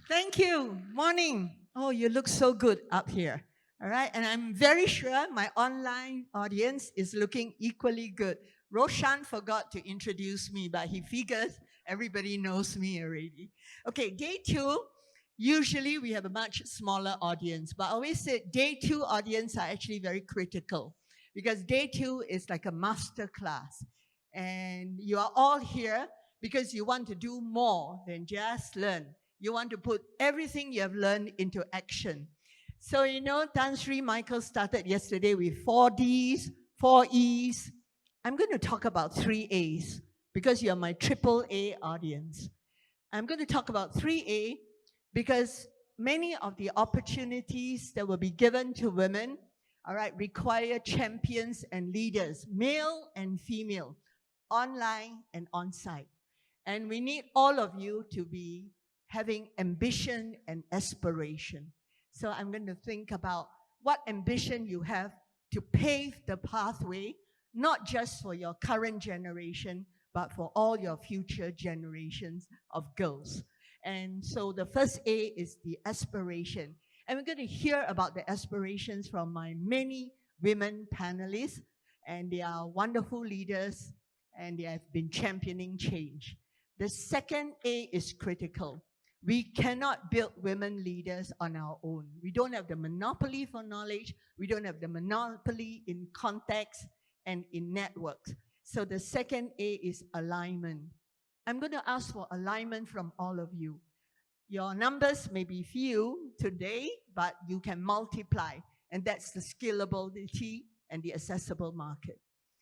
Thank you. Morning. Oh, you look so good up here. All right. And I'm very sure my online audience is looking equally good. Roshan forgot to introduce me, but he figures everybody knows me already. Okay, day two. Usually we have a much smaller audience, but I always said day two audience are actually very critical because day two is like a master class. And you are all here because you want to do more than just learn. You want to put everything you have learned into action. So, Tan Sri Michael started yesterday with 4Ds, 4Es. I'm going to talk about 3As because you're my triple A audience. I'm going to talk about 3A because many of the opportunities that will be given to women, all right, require champions and leaders, male and female, online and on-site. And we need all of you to be having ambition and aspiration. So I'm going to think about what ambition you have to pave the pathway, not just for your current generation, but for all your future generations of girls. And so the first A is the aspiration. And we're going to hear about the aspirations from my many women panelists, and they are wonderful leaders, and they have been championing change. The second A is critical. We cannot build women leaders on our own. We don't have the monopoly for knowledge. We don't have the monopoly in context and in networks. So the second A is alignment. I'm going to ask for alignment from all of you. Your numbers may be few today, but you can multiply. And that's the scalability and the accessible market.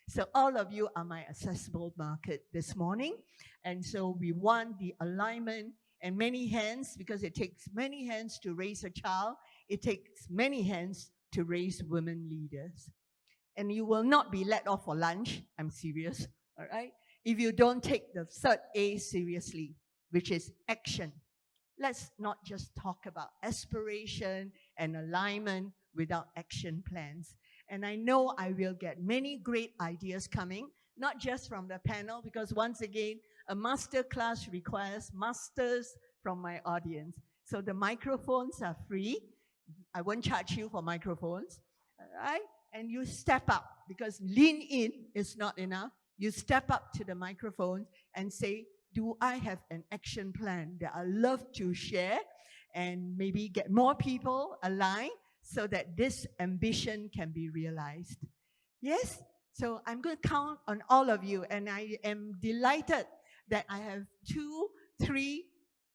So all of you are my accessible market this morning. And so we want the alignment and many hands, because it takes many hands to raise a child. It takes many hands to raise women leaders. And you will not be let off for lunch. I'm serious, all right? If you don't take the third A seriously, which is action. Let's not just talk about aspiration and alignment without action plans. And I know I will get many great ideas coming, not just from the panel, because once again, a master class requires masters from my audience. So the microphones are free. I won't charge you for microphones, all right? And you step up, because lean in is not enough. You step up to the microphone and say, do I have an action plan that I love to share and maybe get more people aligned so that this ambition can be realized? Yes? So I'm going to count on all of you, and I am delighted that I have 2, 3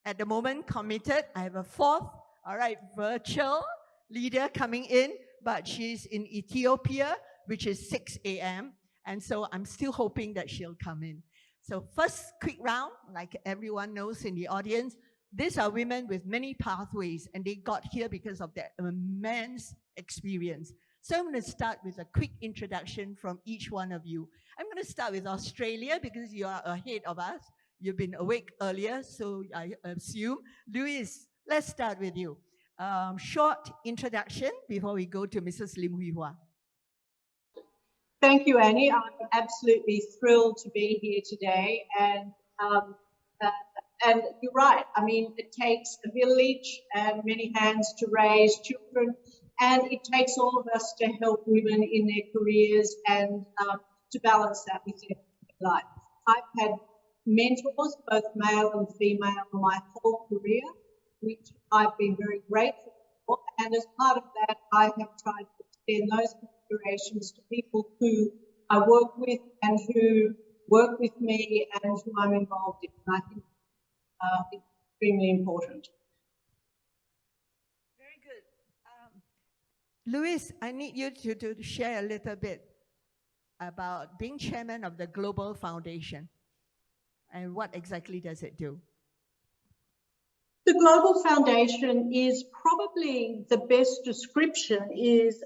at the moment committed. I have a 4th, all right, virtual leader coming in, but she's in Ethiopia, which is 6 a.m., and so I'm still hoping that she'll come in. So first quick round, like everyone knows in the audience, these are women with many pathways, and they got here because of their immense experience. So I'm going to start with a quick introduction from each one of you. I'm going to start with Australia because you are ahead of us. You've been awake earlier, so I assume. Louise, let's start with you. Short introduction before we go to Mrs. Lim Hwee. Thank you, Annie. I'm absolutely thrilled to be here today. And you're right. I mean, it takes a village and many hands to raise children. And it takes all of us to help women in their careers and to balance that with their life. I've had mentors, both male and female, my whole career, which I've been very grateful for. And as part of that, I have tried to extend those considerations to people who I work with and who work with me and who I'm involved in. And I think it's extremely important. Louise, I need you to share a little bit about being chairman of the Global Foundation and what exactly does it do? The Global Foundation is probably the best description is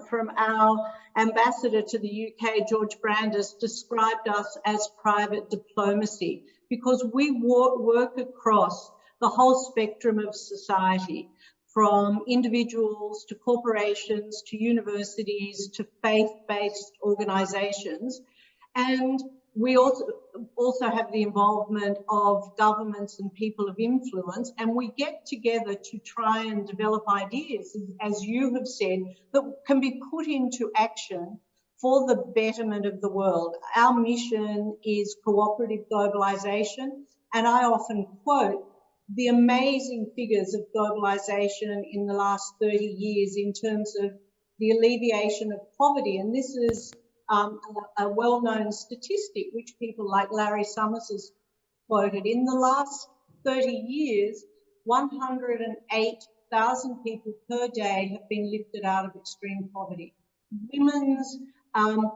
from our ambassador to the UK, George Brandis, described us as private diplomacy because we work across the whole spectrum of society, from individuals to corporations to universities to faith-based organisations. And we also have the involvement of governments and people of influence, and we get together to try and develop ideas, as you have said, that can be put into action for the betterment of the world. Our mission is cooperative globalization, and I often quote the amazing figures of globalization in the last 30 years in terms of the alleviation of poverty, and this is a well-known statistic which people like Larry Summers has quoted. In the last 30 years, 108,000 people per day have been lifted out of extreme poverty.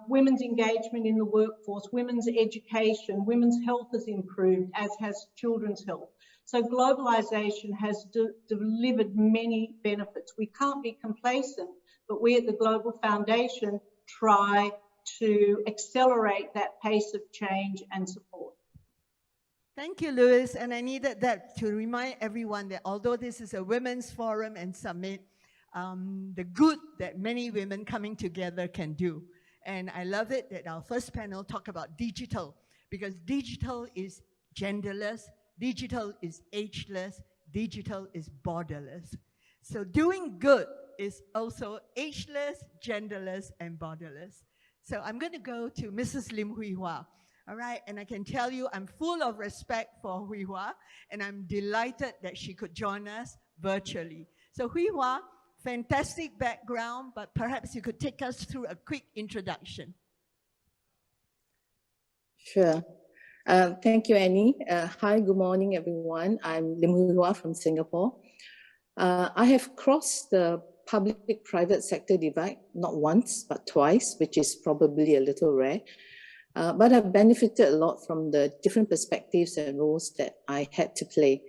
Women's engagement in the workforce, women's education, women's health has improved, as has children's health. So globalization has delivered many benefits. We can't be complacent, but we at the Global Foundation try to accelerate that pace of change and support. Thank you, Louise. And I needed that to remind everyone that although this is a women's forum and summit, the good that many women coming together can do. And I love it that our first panel talked about digital, because digital is genderless, digital is ageless, digital is borderless. So doing good is also ageless, genderless, and borderless. So I'm going to go to Mrs. Lim Hwee. All right, and I can tell you I'm full of respect for Hwee, and I'm delighted that she could join us virtually. So Hwee, fantastic background, but perhaps you could take us through a quick introduction. Sure. Thank you, Annie. Hi, good morning, everyone. I'm Lim Hwee from Singapore. I have crossed the public-private sector divide, not once, but twice, which is probably a little rare. But I've benefited a lot from the different perspectives and roles that I had to play.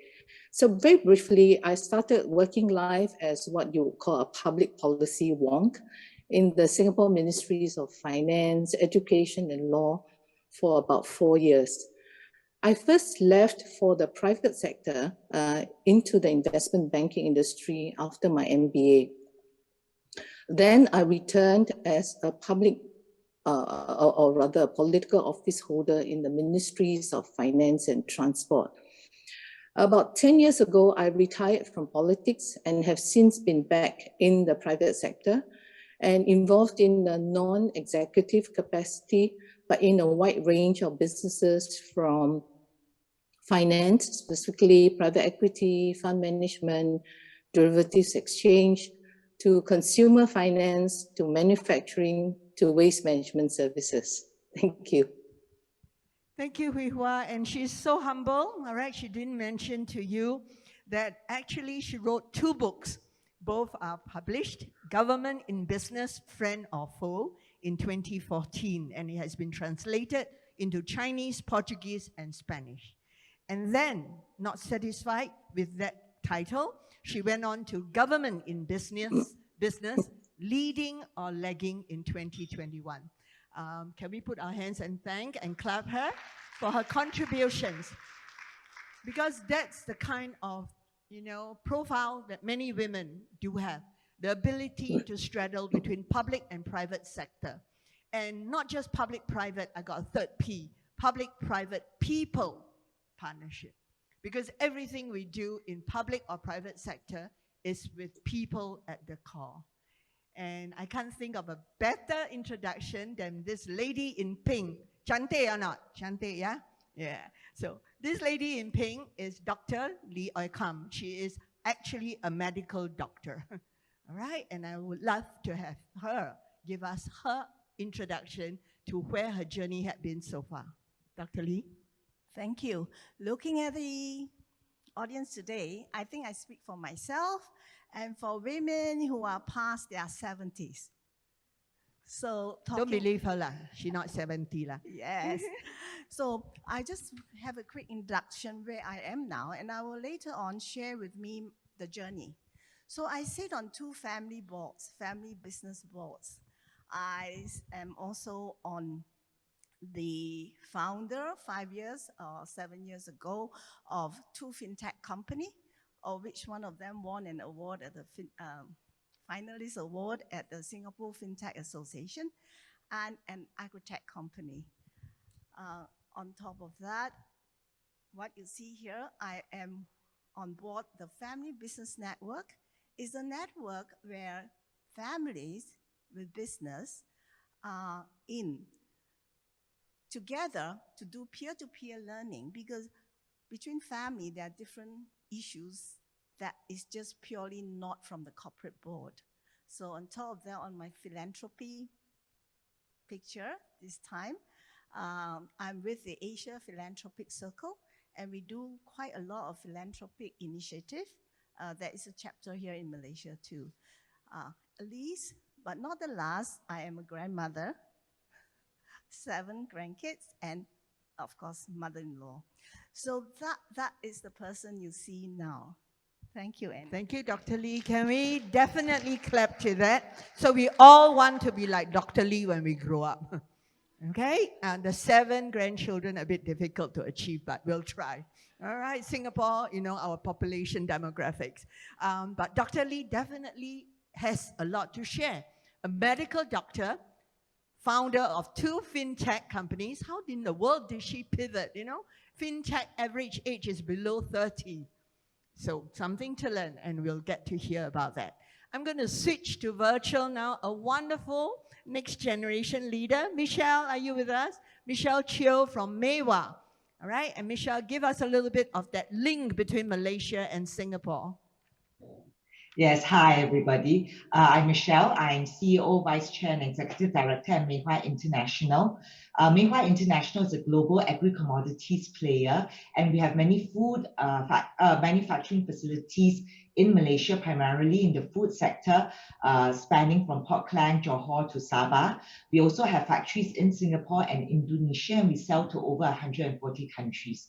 So very briefly, I started working life as what you would call a public policy wonk in the Singapore Ministries of Finance, Education and Law for about 4 years. I first left for the private sector into the investment banking industry after my MBA. Then I returned as a public, or rather a political office holder in the Ministries of Finance and Transport. About 10 years ago, I retired from politics and have since been back in the private sector and involved in a non-executive capacity, but in a wide range of businesses from finance, specifically private equity, fund management, derivatives exchange, to consumer finance, to manufacturing, to waste management services. Thank you. Thank you, Hwee, and she's so humble, all right? She didn't mention to you that actually she wrote 2 books. Both are published, Government in Business, Friend or Foe, in 2014, and it has been translated into Chinese, Portuguese, and Spanish. And then, not satisfied with that title, she went on to Government in Business, Leading or Lagging in 2021. Can we put our hands and thank and clap her for her contributions? Because that's the kind of, profile that many women do have, the ability to straddle between public and private sector. And not just public-private, I got a 3rd P, public-private people partnership. Because everything we do in public or private sector is with people at the core. And I can't think of a better introduction than this lady in pink. Cantik or not? Cantik, yeah? Yeah. So this lady in pink is Dr. Lee Oi Kam. She is actually a medical doctor. All right? And I would love to have her give us her introduction to where her journey had been so far. Dr. Lee? Thank you. Looking at the audience today, I think I speak for myself and for women who are past their 70s. So don't believe her lah. She's not 70 lah. Yes. So I just have a quick introduction where I am now, and I will later on share with me the journey. So I sit on 2 family boards, family business boards. I am also on the founder 5 years or 7 years ago of 2 fintech company, of which one of them won an award at the finalist award at the Singapore Fintech Association, and an agri-tech company. On top of that, what you see here, I am on board the Family Business Network. It's a network where families with business are in together to do peer-to-peer learning, because between family, there are different issues that is just purely not from the corporate board. So on top of that, on my philanthropy picture this time, I'm with the Asia Philanthropic Circle, and we do quite a lot of philanthropic initiative. There is a chapter here in Malaysia too. Least, but not the last, I am a grandmother, 7 grandkids, and of course, mother-in-law. So that is the person you see now. Thank you, Annie. Thank you, Dr. Lee. Can we definitely clap to that? So we all want to be like Dr. Lee when we grow up. Okay? And the 7 grandchildren, a bit difficult to achieve, but we'll try. All right, Singapore, you know, our population demographics. But Dr. Lee definitely has a lot to share. A medical doctor, founder of 2 fintech companies. How in the world did she pivot, you know? Fintech average age is below 30. So something to learn, and we'll get to hear about that. I'm going to switch to virtual now. A wonderful next generation leader. Michelle, are you with us? Michelle Cheo from Mewah. All right, and Michelle, give us a little bit of that link between Malaysia and Singapore. Yes, hi everybody. I'm Michelle. I'm CEO, Vice Chair and Executive Director at Mewah International. Mewah International is a global agri-commodities player, and we have many food manufacturing facilities in Malaysia, primarily in the food sector, spanning from Port Klang, Johor to Sabah. We also have factories in Singapore and Indonesia, and we sell to over 140 countries.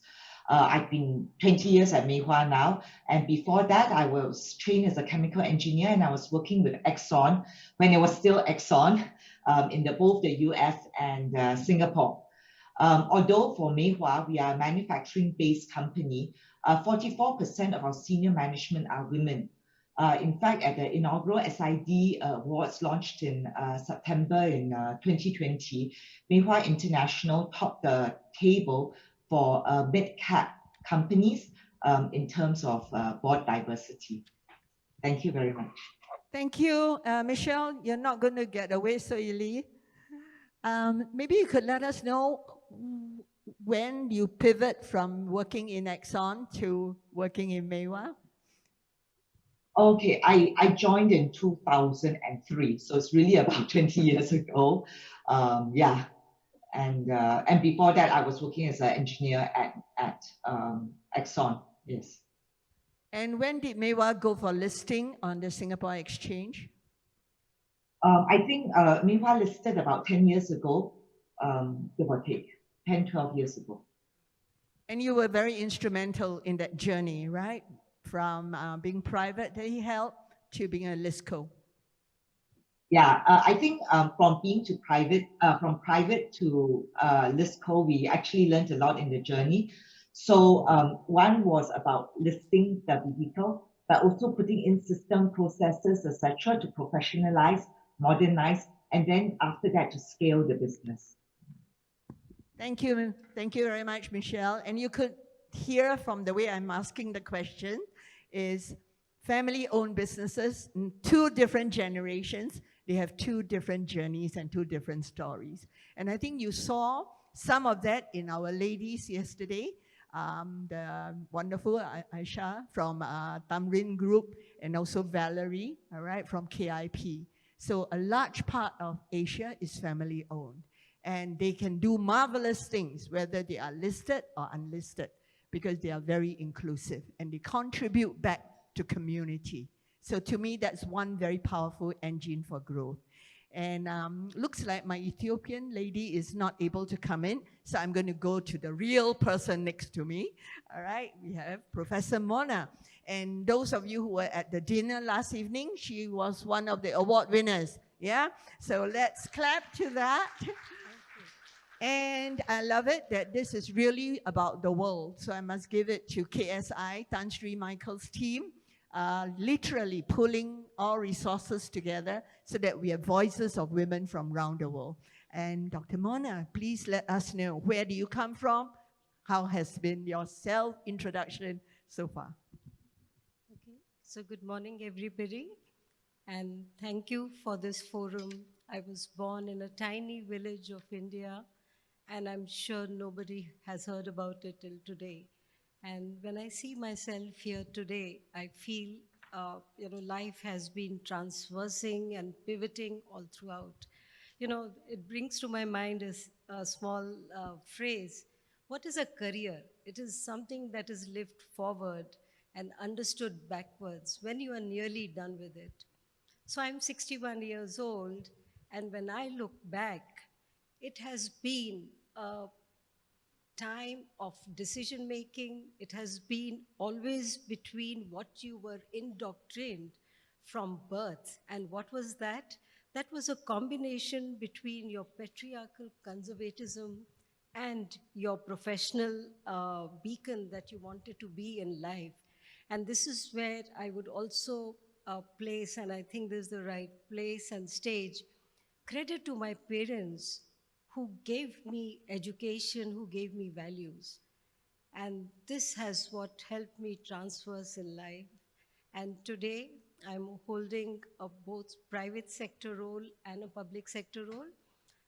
I've been 20 years at Mewah now, and before that I was trained as a chemical engineer, and I was working with Exxon when it was still Exxon in both the US and Singapore. Although for Mewah, we are a manufacturing-based company, 44% of our senior management are women. In fact, at the inaugural SID Awards launched in September in 2020, Mewah International topped the table for mid-cap companies in terms of board diversity. Thank you very much. Thank you, Michelle. You're not going to get away so easily. Maybe you could let us know when you pivot from working in Exxon to working in Mewah. Okay, I joined in 2003, so it's really about 20 years ago. Yeah. And before that, I was working as an engineer at Exxon, yes. And when did Mewah go for listing on the Singapore Exchange? I think Mewah listed about 10 years ago, give or take, 10, 12 years ago. And you were very instrumental in that journey, right? From being private that he held to being a listco. Yeah, I think from private to listco, we actually learned a lot in the journey. So one was about listing the vehicle, but also putting in system processes, etc., to professionalize, modernize, and then after that to scale the business. Thank you very much, Michelle. And you could hear from the way I'm asking the question is family-owned businesses, 2 different generations. They have 2 different journeys and 2 different stories. And I think you saw some of that in our ladies yesterday. The wonderful Aisha from Tamrin Group, and also Valerie, all right, from KIP. So a large part of Asia is family-owned. And they can do marvelous things, whether they are listed or unlisted, because they are very inclusive and they contribute back to community. So to me, that's one very powerful engine for growth. And looks like my Ethiopian lady is not able to come in, so I'm going to go to the real person next to me. All right, we have Professor Mona. And those of you who were at the dinner last evening, she was one of the award winners. Yeah, so let's clap to that. And I love it that this is really about the world. So I must give it to KSI, Tan Sri Michael's team, literally pulling all resources together so that we have voices of women from around the world. And Dr. Mona, please let us know, where do you come from? How has been your self-introduction so far? Okay, so good morning, everybody, and thank you for this forum. I was born in a tiny village of India, and I'm sure nobody has heard about it till today. And when I see myself here today, I feel, life has been transversing and pivoting all throughout. It brings to my mind a small phrase. What is a career? It is something that is lived forward and understood backwards when you are nearly done with it. So I'm 61 years old, and when I look back, it has been a time of decision making. It has been always between what you were indoctrined from birth. And what was that? That was a combination between your patriarchal conservatism and your professional beacon that you wanted to be in life. And this is where I would also place, and I think this is the right place and stage, credit to my parents who gave me education, who gave me values. And this has what helped me transverse in life. And today, I'm holding a both private sector role and a public sector role.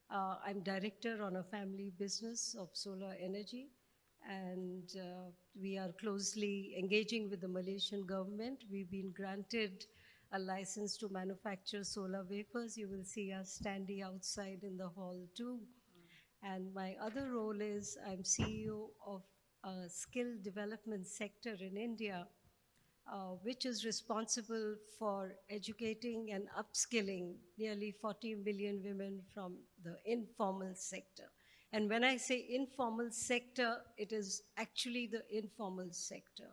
I'm director on a family business of solar energy, and we are closely engaging with the Malaysian government. We've been granted a license to manufacture solar wafers. You will see us standing outside in the hall too. And my other role is I'm CEO of a skill development sector in India, which is responsible for educating and upskilling nearly 40 million women from the informal sector. And when I say informal sector, it is actually the informal sector.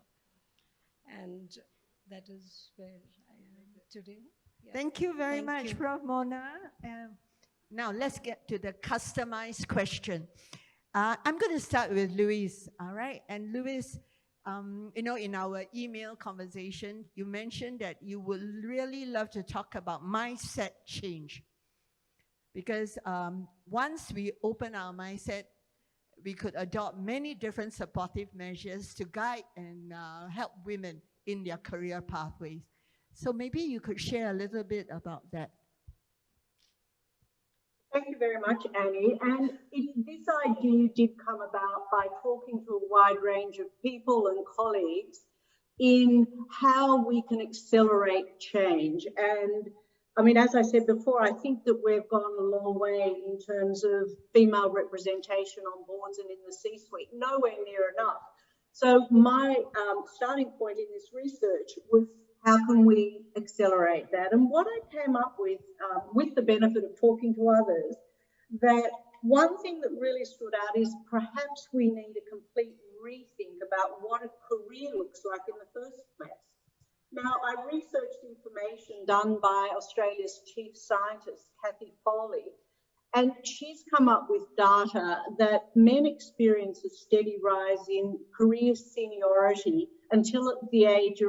And that is where I am today. Yeah. Thank you very Thank much, you. Prof. Mona. Now let's get to the customized question. I'm going to start with Louise, all right? And Louise, in our email conversation, you mentioned that you would really love to talk about mindset change. Because once we open our mindset, we could adopt many different supportive measures to guide and help women in their career pathways. So maybe you could share a little bit about that. Thank you very much, Annie. And this idea did come about by talking to a wide range of people and colleagues in how we can accelerate change. And I mean, as I said before, I think that we've gone a long way in terms of female representation on boards and in the C-suite, nowhere near enough. So my starting point in this research was, how can we accelerate that? And what I came up with the benefit of talking to others, that one thing that really stood out is perhaps we need a complete rethink about what a career looks like in the first place. Now, I researched information done by Australia's chief scientist, Cathy Foley, and she's come up with data that men experience a steady rise in career seniority until at the age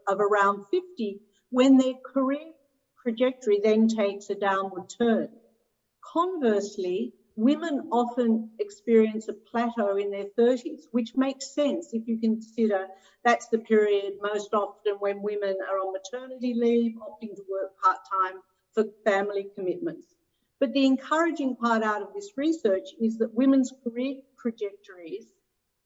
of around 50, when their career trajectory then takes a downward turn. Conversely, women often experience a plateau in their 30s, which makes sense if you consider that's the period most often when women are on maternity leave, opting to work part-time for family commitments. But the encouraging part out of this research is that women's career trajectories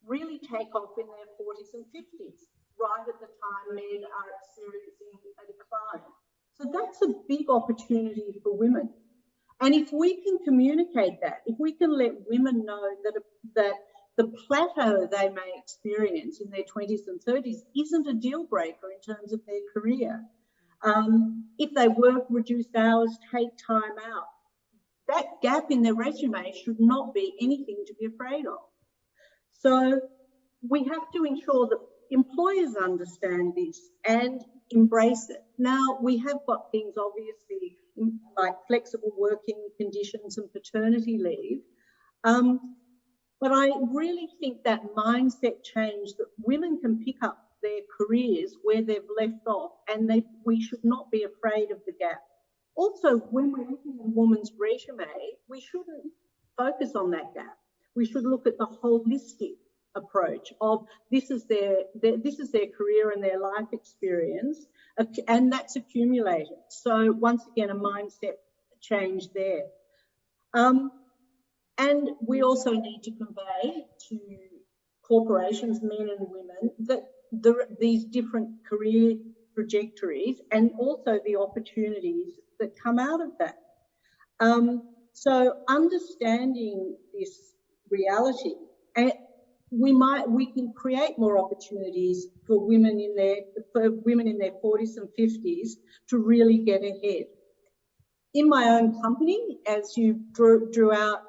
really take off in their 40s and 50s, right at the time men are experiencing a decline. So that's a big opportunity for women. And if we can communicate that, if we can let women know that the plateau they may experience in their 20s and 30s isn't a deal breaker in terms of their career. If they work reduced hours, take time out, that gap in their resume should not be anything to be afraid of. So we have to ensure that employers understand this and embrace it. Now, we have got things obviously like flexible working conditions and paternity leave, but I really think that mindset change, that women can pick up their careers where they've left off, and we should not be afraid of the gap Also, when we're looking at a woman's resume, we shouldn't focus on that gap. We should look at the holistic approach of this is their career and their life experience, and that's accumulated. So once again, a mindset change there. And we also need to convey to corporations, men and women, that these different career trajectories and also the opportunities that come out of that. So understanding this reality, and we can create more opportunities for women in their 40s and 50s to really get ahead. In my own company, as you drew out,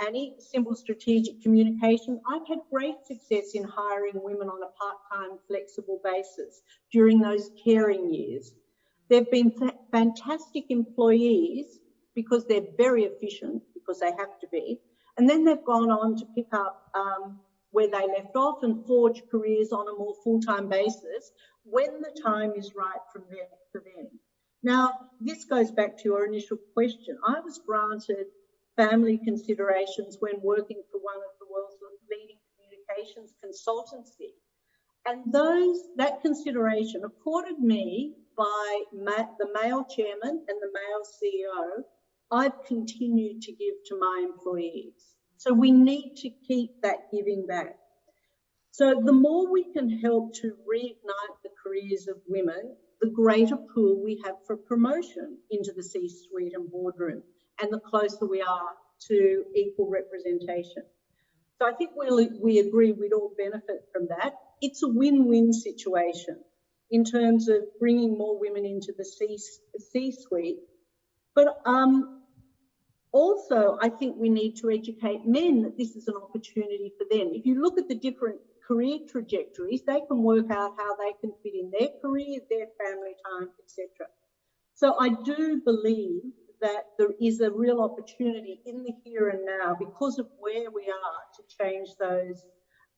Annie, Simple Strategic Communication, I've had great success in hiring women on a part-time flexible basis during those caring years. They've been fantastic employees because they're very efficient, because they have to be, and then they've gone on to pick up where they left off and forge careers on a more full-time basis when the time is right for them. Now, this goes back to your initial question. I was granted family considerations when working for one of the world's leading communications consultancy. And that consideration afforded me by the male chairman and the male CEO, I've continued to give to my employees. So we need to keep that giving back. So the more we can help to reignite the careers of women, the greater pool we have for promotion into the C-suite and boardroom, and the closer we are to equal representation. So I think we agree we'd all benefit from that. It's a win-win situation in terms of bringing more women into the C-suite. But also, I think we need to educate men that this is an opportunity for them. If you look at the different career trajectories, they can work out how they can fit in their career, their family time, etc. So I do believe that there is a real opportunity in the here and now because of where we are to change those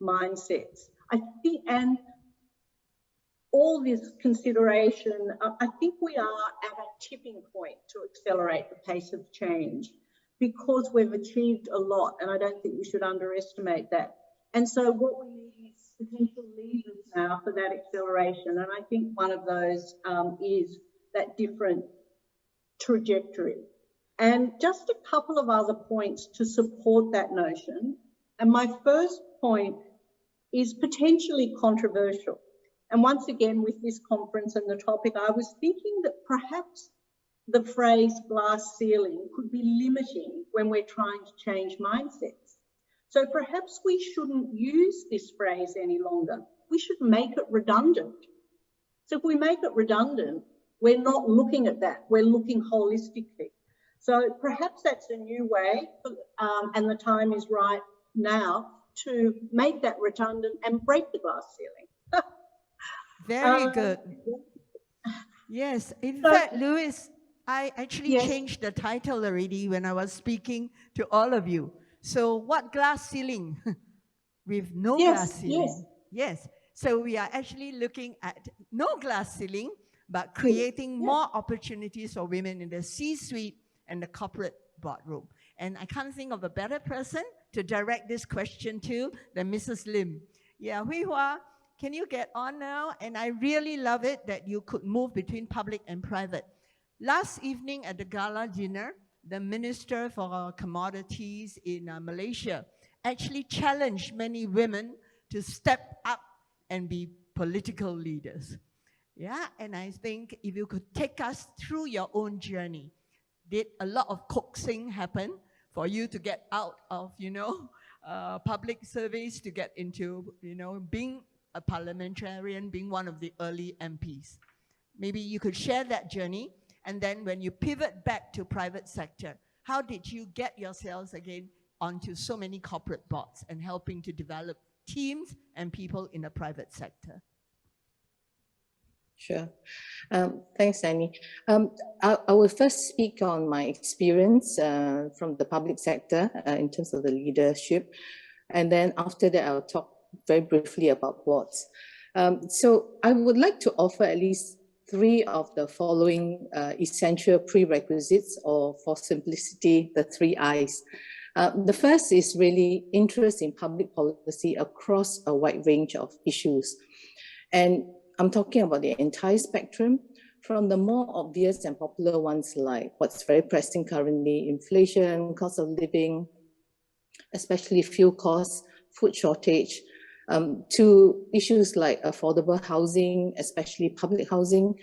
mindsets. I think, and all this consideration, I think we are at a tipping point to accelerate the pace of change because we've achieved a lot, and I don't think we should underestimate that. And so what we need is potential leaders now for that acceleration, and I think one of those is that different trajectory. And just a couple of other points to support that notion. And my first point is potentially controversial. And once again, with this conference and the topic, I was thinking that perhaps the phrase glass ceiling could be limiting when we're trying to change mindsets. So perhaps we shouldn't use this phrase any longer. We should make it redundant. So if we make it redundant, we're not looking at that. We're looking holistically. So perhaps that's a new way, and the time is right now to make that redundant and break the glass ceiling. Very good. Yes, in fact, Louise, I actually changed the title already when I was speaking to all of you. So what glass ceiling? With no glass ceiling. Yes. So we are actually looking at no glass ceiling, but creating more opportunities for women in the C-suite and the corporate boardroom. And I can't think of a better person to direct this question to than Mrs. Lim. Yeah, Hwee, can you get on now? And I really love it that you could move between public and private. Last evening at the gala dinner, the Minister for Commodities in Malaysia actually challenged many women to step up and be political leaders. Yeah, and I think if you could take us through your own journey, did a lot of coaxing happen for you to get out of, public service to get into, being a parliamentarian, being one of the early MPs? Maybe you could share that journey. And then when you pivot back to private sector, how did you get yourselves again onto so many corporate boards and helping to develop teams and people in the private sector? Sure. Thanks, Annie. I will first speak on my experience from the public sector in terms of the leadership. And then after that, I'll talk very briefly about boards. So I would like to offer at least three of the following essential prerequisites, or for simplicity, the 3 I's. The first is really interest in public policy across a wide range of issues. And I'm talking about the entire spectrum, from the more obvious and popular ones like what's very pressing currently, inflation, cost of living, especially fuel costs, food shortage, to issues like affordable housing, especially public housing,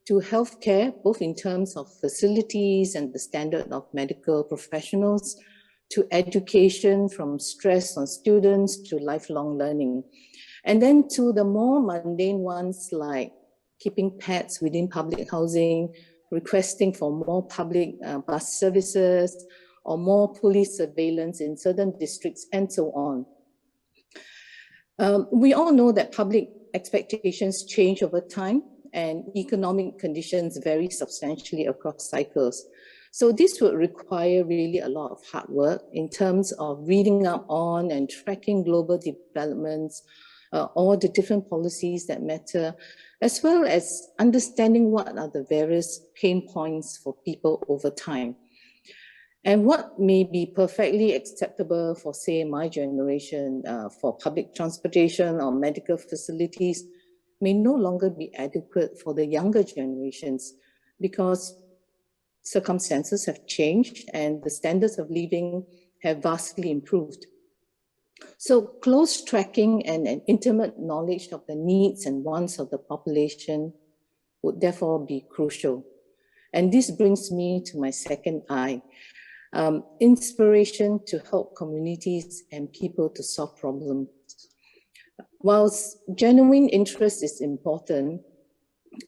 to healthcare, both in terms of facilities and the standard of medical professionals, to education, from stress on students to lifelong learning. And then to the more mundane ones like keeping pets within public housing, requesting for more public bus services, or more police surveillance in certain districts, and so on. We all know that public expectations change over time and economic conditions vary substantially across cycles. So this would require really a lot of hard work in terms of reading up on and tracking global developments, all the different policies that matter, as well as understanding what are the various pain points for people over time. And what may be perfectly acceptable for, say, my generation, for public transportation or medical facilities, may no longer be adequate for the younger generations, because circumstances have changed and the standards of living have vastly improved. So close tracking and an intimate knowledge of the needs and wants of the population would therefore be crucial. And this brings me to my second I, inspiration to help communities and people to solve problems. Whilst genuine interest is important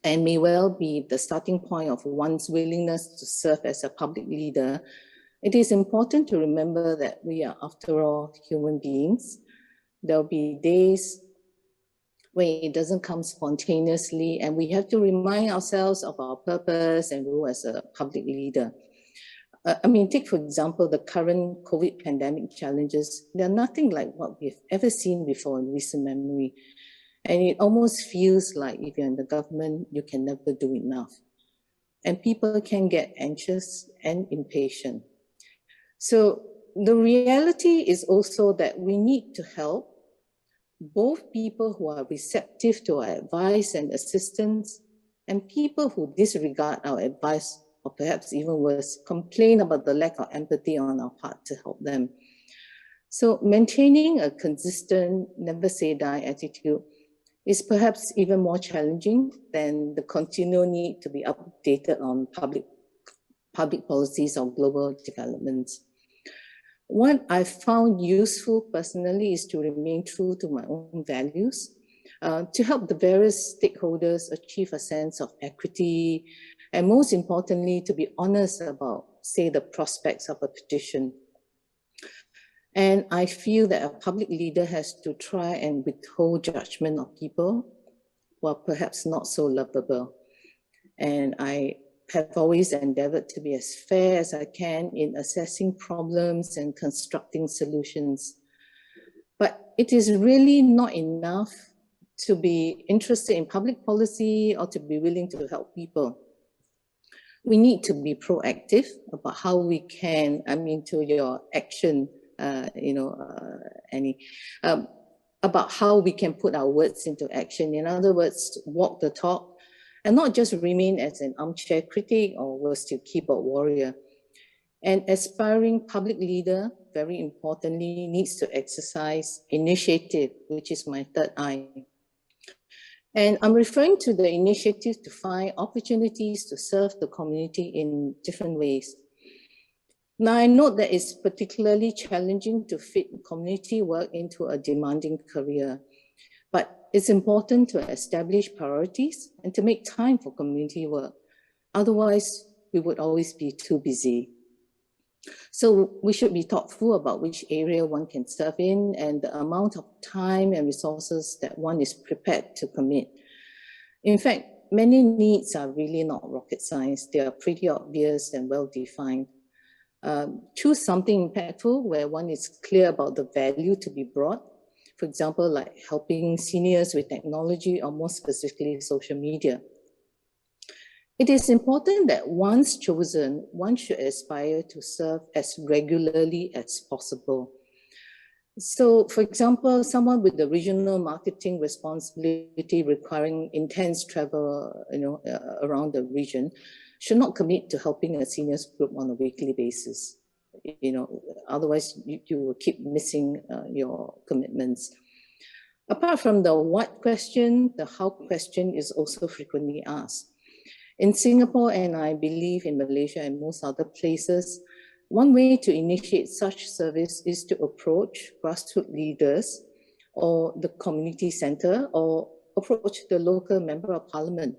and may well be the starting point of one's willingness to serve as a public leader, it is important to remember that we are, after all, human beings. There'll be days when it doesn't come spontaneously, and we have to remind ourselves of our purpose and role as a public leader. I mean, take, for example, the current COVID pandemic challenges. They're nothing like what we've ever seen before in recent memory. And it almost feels like if you're in the government, you can never do enough. And people can get anxious and impatient. So the reality is also that we need to help both people who are receptive to our advice and assistance and people who disregard our advice, or perhaps even worse, complain about the lack of empathy on our part to help them. So maintaining a consistent, never say die attitude is perhaps even more challenging than the continual need to be updated on public policies or global developments. What I found useful personally is to remain true to my own values, to help the various stakeholders achieve a sense of equity, and most importantly, to be honest about, say, the prospects of a petition. And I feel that a public leader has to try and withhold judgment of people who are perhaps not so lovable. And I have always endeavored to be as fair as I can in assessing problems and constructing solutions. But it is really not enough to be interested in public policy or to be willing to help people. We need to be proactive about how we can, to your action, Annie, about how we can put our words into action. In other words, walk the talk and not just remain as an armchair critic or worse still, keyboard warrior. An aspiring public leader, very importantly, needs to exercise initiative, which is my third I. And I'm referring to the initiative to find opportunities to serve the community in different ways. Now, I note that it's particularly challenging to fit community work into a demanding career, but it's important to establish priorities and to make time for community work. Otherwise, we would always be too busy. So we should be thoughtful about which area one can serve in and the amount of time and resources that one is prepared to commit. In fact, many needs are really not rocket science. They are pretty obvious and well-defined. Choose something impactful where one is clear about the value to be brought. For example, like helping seniors with technology or more specifically social media. It is important that once chosen, one should aspire to serve as regularly as possible. So, for example, someone with the regional marketing responsibility requiring intense travel, around the region, should not commit to helping a seniors group on a weekly basis. Otherwise you will keep missing your commitments. Apart from the what question, the how question is also frequently asked. In Singapore, and I believe in Malaysia and most other places, one way to initiate such service is to approach grassroots leaders or the community center or approach the local member of parliament.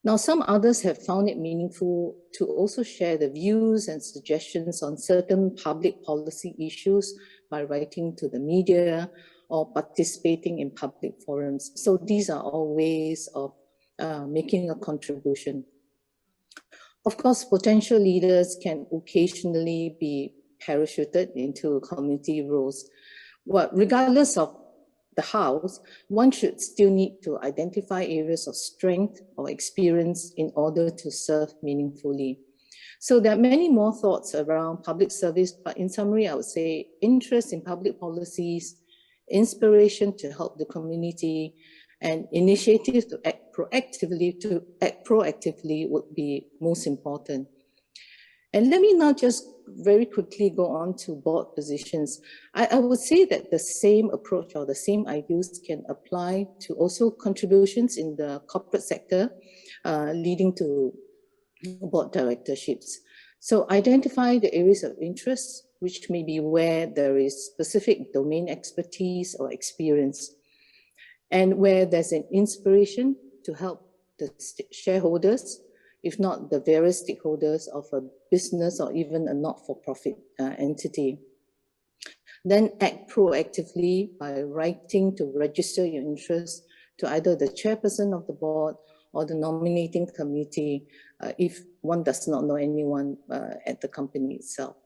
Now, some others have found it meaningful to also share the views and suggestions on certain public policy issues by writing to the media or participating in public forums. So these are all ways of making a contribution. Of course, potential leaders can occasionally be parachuted into community roles. Well, regardless of the house, one should still need to identify areas of strength or experience in order to serve meaningfully. So there are many more thoughts around public service, but in summary, I would say interest in public policies, inspiration to help the community, and initiatives to act proactively would be most important. And let me now just very quickly go on to board positions. I would say that the same approach or the same ideas can apply to also contributions in the corporate sector, leading to board directorships. So identify the areas of interest, which may be where there is specific domain expertise or experience, and where there's an inspiration to help the shareholders, if not the various stakeholders of a business or even a not-for-profit entity. Then act proactively by writing to register your interest to either the chairperson of the board or the nominating committee if one does not know anyone at the company itself.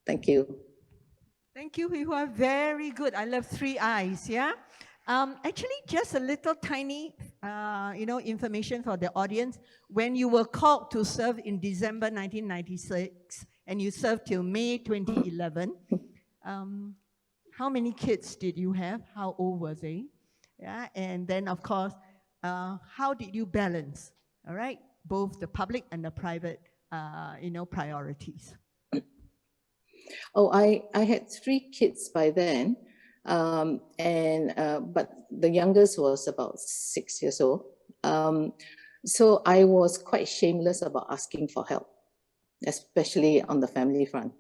Thank you. Thank you, Hwee. Very good. I love 3 eyes, yeah? Actually, just a little tiny, information for the audience. When you were called to serve in December 1996 and you served till May 2011, how many kids did you have? How old were they? Yeah, and then of course, how did you balance? All right, both the public and the private, priorities. Oh, I had 3 kids by then. But the youngest was about 6 years old. So I was quite shameless about asking for help, especially on the family front.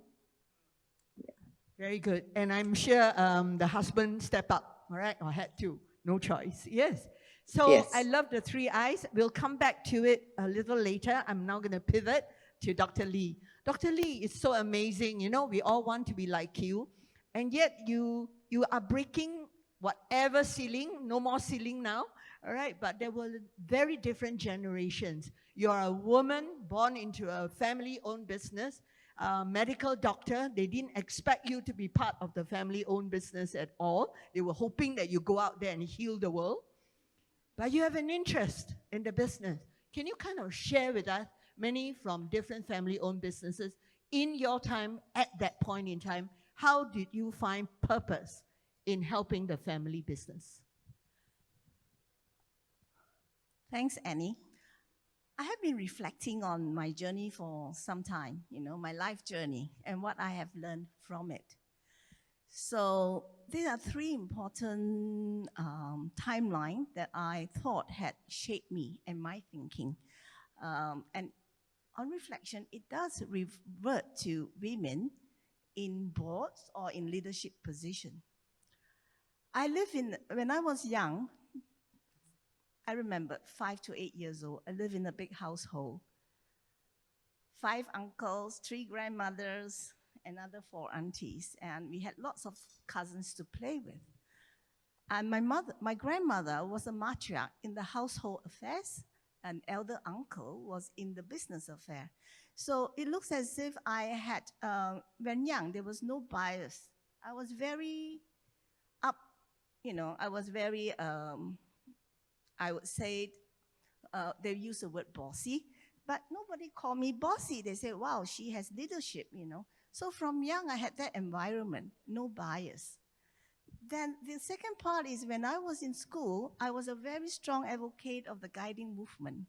Very good. And I'm sure the husband stepped up, all right, or had to, no choice. Yes. So yes. I love the 3 eyes. We'll come back to it a little later. I'm now going to pivot to Dr. Lee. Dr. Lee is so amazing. We all want to be like you. And yet you are breaking whatever ceiling, no more ceiling now, all right? But there were very different generations. You're a woman born into a family-owned business, medical doctor. They didn't expect you to be part of the family-owned business at all. They were hoping that you go out there and heal the world. But you have an interest in the business. Can you kind of share with us, many from different family-owned businesses, in your time, at that point in time, how did you find purpose in helping the family business? Thanks, Annie. I have been reflecting on my journey for some time, my life journey, and what I have learned from it. So there are 3 important timelines that I thought had shaped me and my thinking. And on reflection, it does revert to women in boards or in leadership position. When I was young, I remember 5 to 8 years old, I lived in a big household. 5 uncles, 3 grandmothers, another 4 aunties, and we had lots of cousins to play with. And my grandmother was a matriarch in the household affairs. An elder uncle was in the business affair. So it looks as if I had, when young, there was no bias. I was very I was very, I would say, they use the word bossy, but nobody called me bossy. They say, wow, she has leadership, you know. So from young, I had that environment, no bias. Then the second part is when I was in school, I was a very strong advocate of the guiding movement.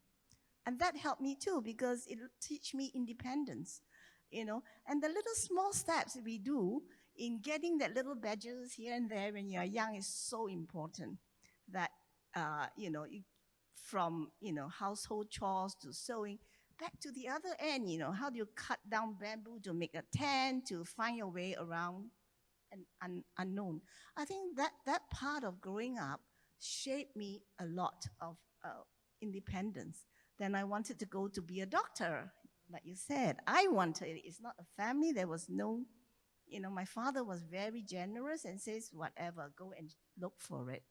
And that helped me too, because it teach me independence, you know. And the little small steps we do in getting that little badges here and there when you're young is so important. That, you know, from, you know, household chores to sewing, back to the other end, you know, how do you cut down bamboo to make a tent, to find your way around an unknown. I think that part of growing up shaped me a lot of independence. Then I wanted to go to be a doctor, like you said. I wanted it. It's not a family. There was no, you know, my father was very generous and says, whatever, go and look for it.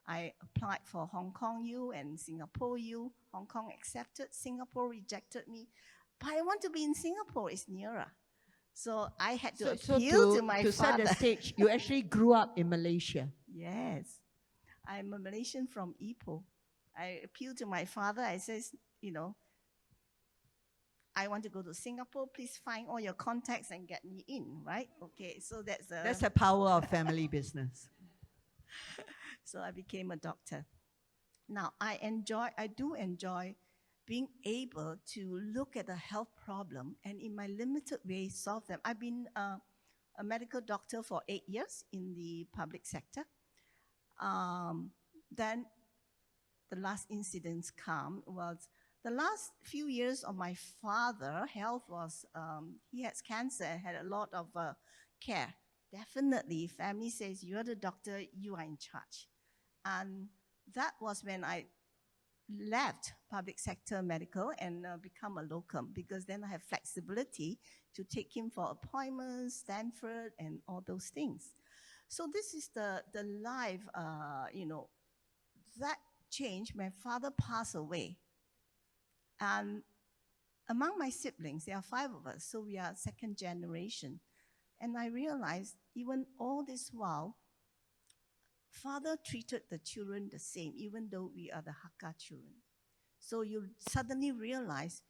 I applied for Hong Kong U and Singapore U. Hong Kong accepted, Singapore rejected me. But I want to be in Singapore, it's nearer. So I had to appeal to my father. To set the stage, you actually grew up in Malaysia. Yes. I'm a Malaysian from Ipoh. I appealed to my father. I says, you know, I want to go to Singapore. Please find all your contacts and get me in, right? Okay, so that's the power of family business. So I became a doctor. Now, I do enjoy being able to look at a health problem and in my limited way solve them. I've been a medical doctor for 8 years in the public sector. Then the last incidents come was the last few years of my father, health was, he has cancer and had a lot of care. Definitely, family says, you're the doctor, you are in charge. And that was when I left public sector medical and become a locum, because then I have flexibility to take him for appointments, Stanford, and all those things. So this is the life, you know, that changed. My father passed away. And among my siblings, there are 5 of us, so we are second generation. And I realized even all this while, father treated the children the same, even though we are the Hakka children. So you suddenly realize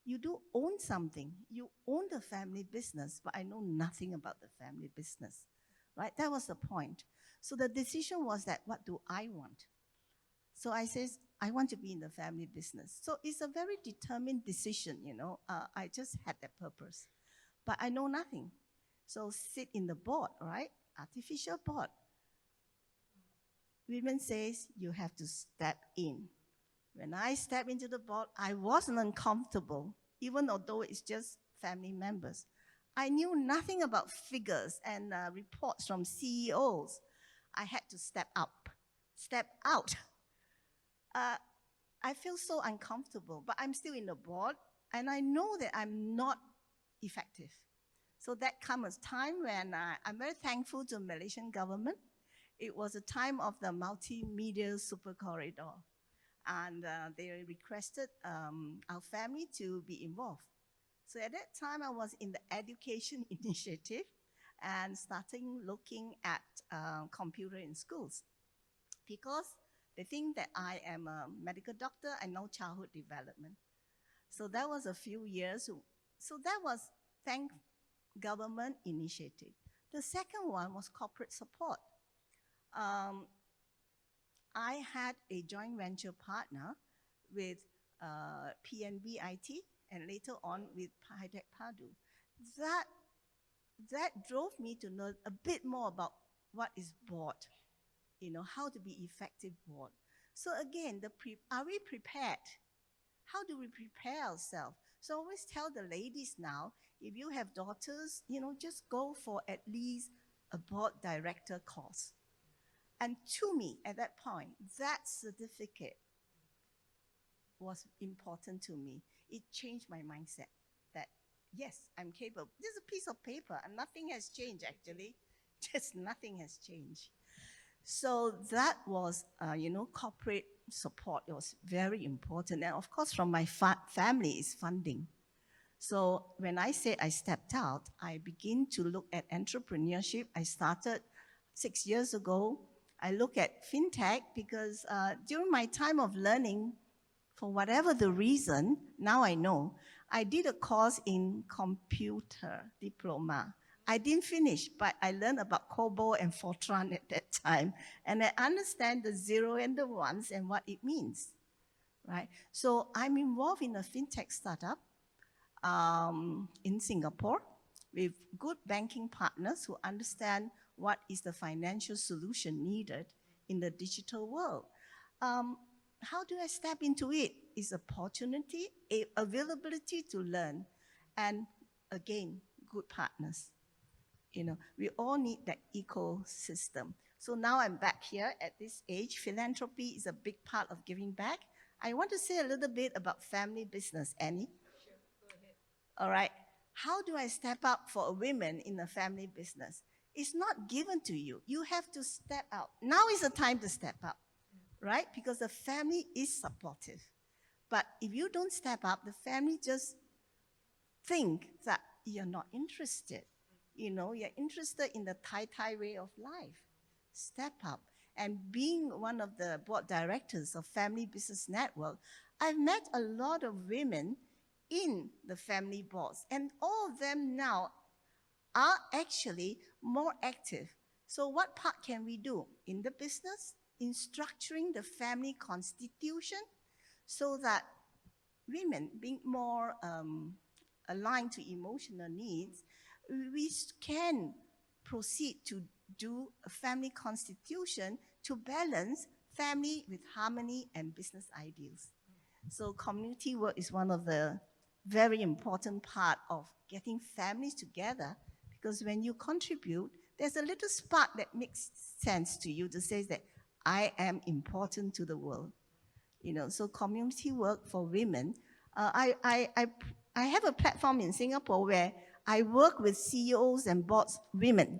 you do own something. You own the family business, but I know nothing about the family business, right? That was the point. So the decision was that, what do I want? So I says, I want to be in the family business. So it's a very determined decision, you know. I just had that purpose, but I know nothing. So sit in the board, right? Artificial board. Women says you have to step in. When I stepped into the board, I wasn't uncomfortable, even although it's just family members. I knew nothing about figures and reports from CEOs. I had to step out. I feel so uncomfortable, but I'm still in the board, and I know that I'm not effective. So that comes a time when I'm very thankful to the Malaysian government. It was a time of the multimedia super corridor, and they requested our family to be involved. So at that time, I was in the education initiative and starting looking at computer in schools, because they think that I am a medical doctor, I know childhood development. So that was a few years. So that was thank government initiative. The second one was corporate support. I had a joint venture partner with PNB IT and later on with High-Tech Padu. That drove me to know a bit more about what is board, you know, how to be effective board. So again, are we prepared? How do we prepare ourselves? So I always tell the ladies now, if you have daughters, you know, just go for at least a board director course. And to me, at that point, that certificate was important to me. It changed my mindset that, yes, I'm capable. This is a piece of paper, and nothing has changed, actually. Just nothing has changed. So that was, you know, corporate support. It was very important. And of course, from my family is funding. So when I said I stepped out, I began to look at entrepreneurship. I started 6 years ago. I look at fintech because during my time of learning, for whatever the reason, now I know, I did a course in computer diploma. I didn't finish, but I learned about COBOL and Fortran at that time. And I understand the zero and the ones and what it means, right? So I'm involved in a fintech startup in Singapore with good banking partners who understand what is the financial solution needed in the digital world. How do I step into it? It's opportunity, availability to learn, and again, good partners. You know, we all need that ecosystem. So now I'm back here at this age. Philanthropy is a big part of giving back. I want to say a little bit about family business, Annie. Sure, go ahead. All right. How do I step up for a woman in a family business? It's not given to you. You have to step out. Now is the time to step up, right? Because the family is supportive. But if you don't step up, the family just think that you're not interested. You know, you're interested in the Thai way of life. Step up. And being one of the board directors of Family Business Network, I've met a lot of women in the family boards, and all of them now are actually more active. So what part can we do in the business, in structuring the family constitution so that women being more aligned to emotional needs, we can proceed to do a family constitution to balance family with harmony and business ideals. So community work is one of the very important part of getting families together, because when you contribute, there's a little spark that makes sense to you to say that I am important to the world. You know, so community work for women. I have a platform in Singapore where I work with CEOs and boards women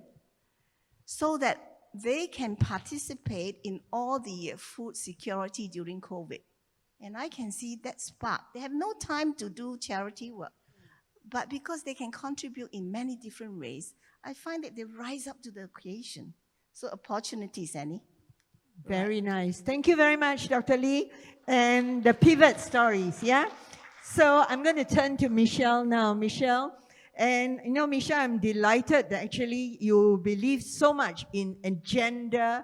so that they can participate in all the food security during COVID. And I can see that spark. They have no time to do charity work, but because they can contribute in many different ways, I find that they rise up to the occasion. So opportunities, Annie. Very nice. Thank you very much, Dr. Lee. And the pivot stories, yeah? So I'm going to turn to Michelle now. Michelle, and you know, Michelle, I'm delighted that actually you believe so much in gender,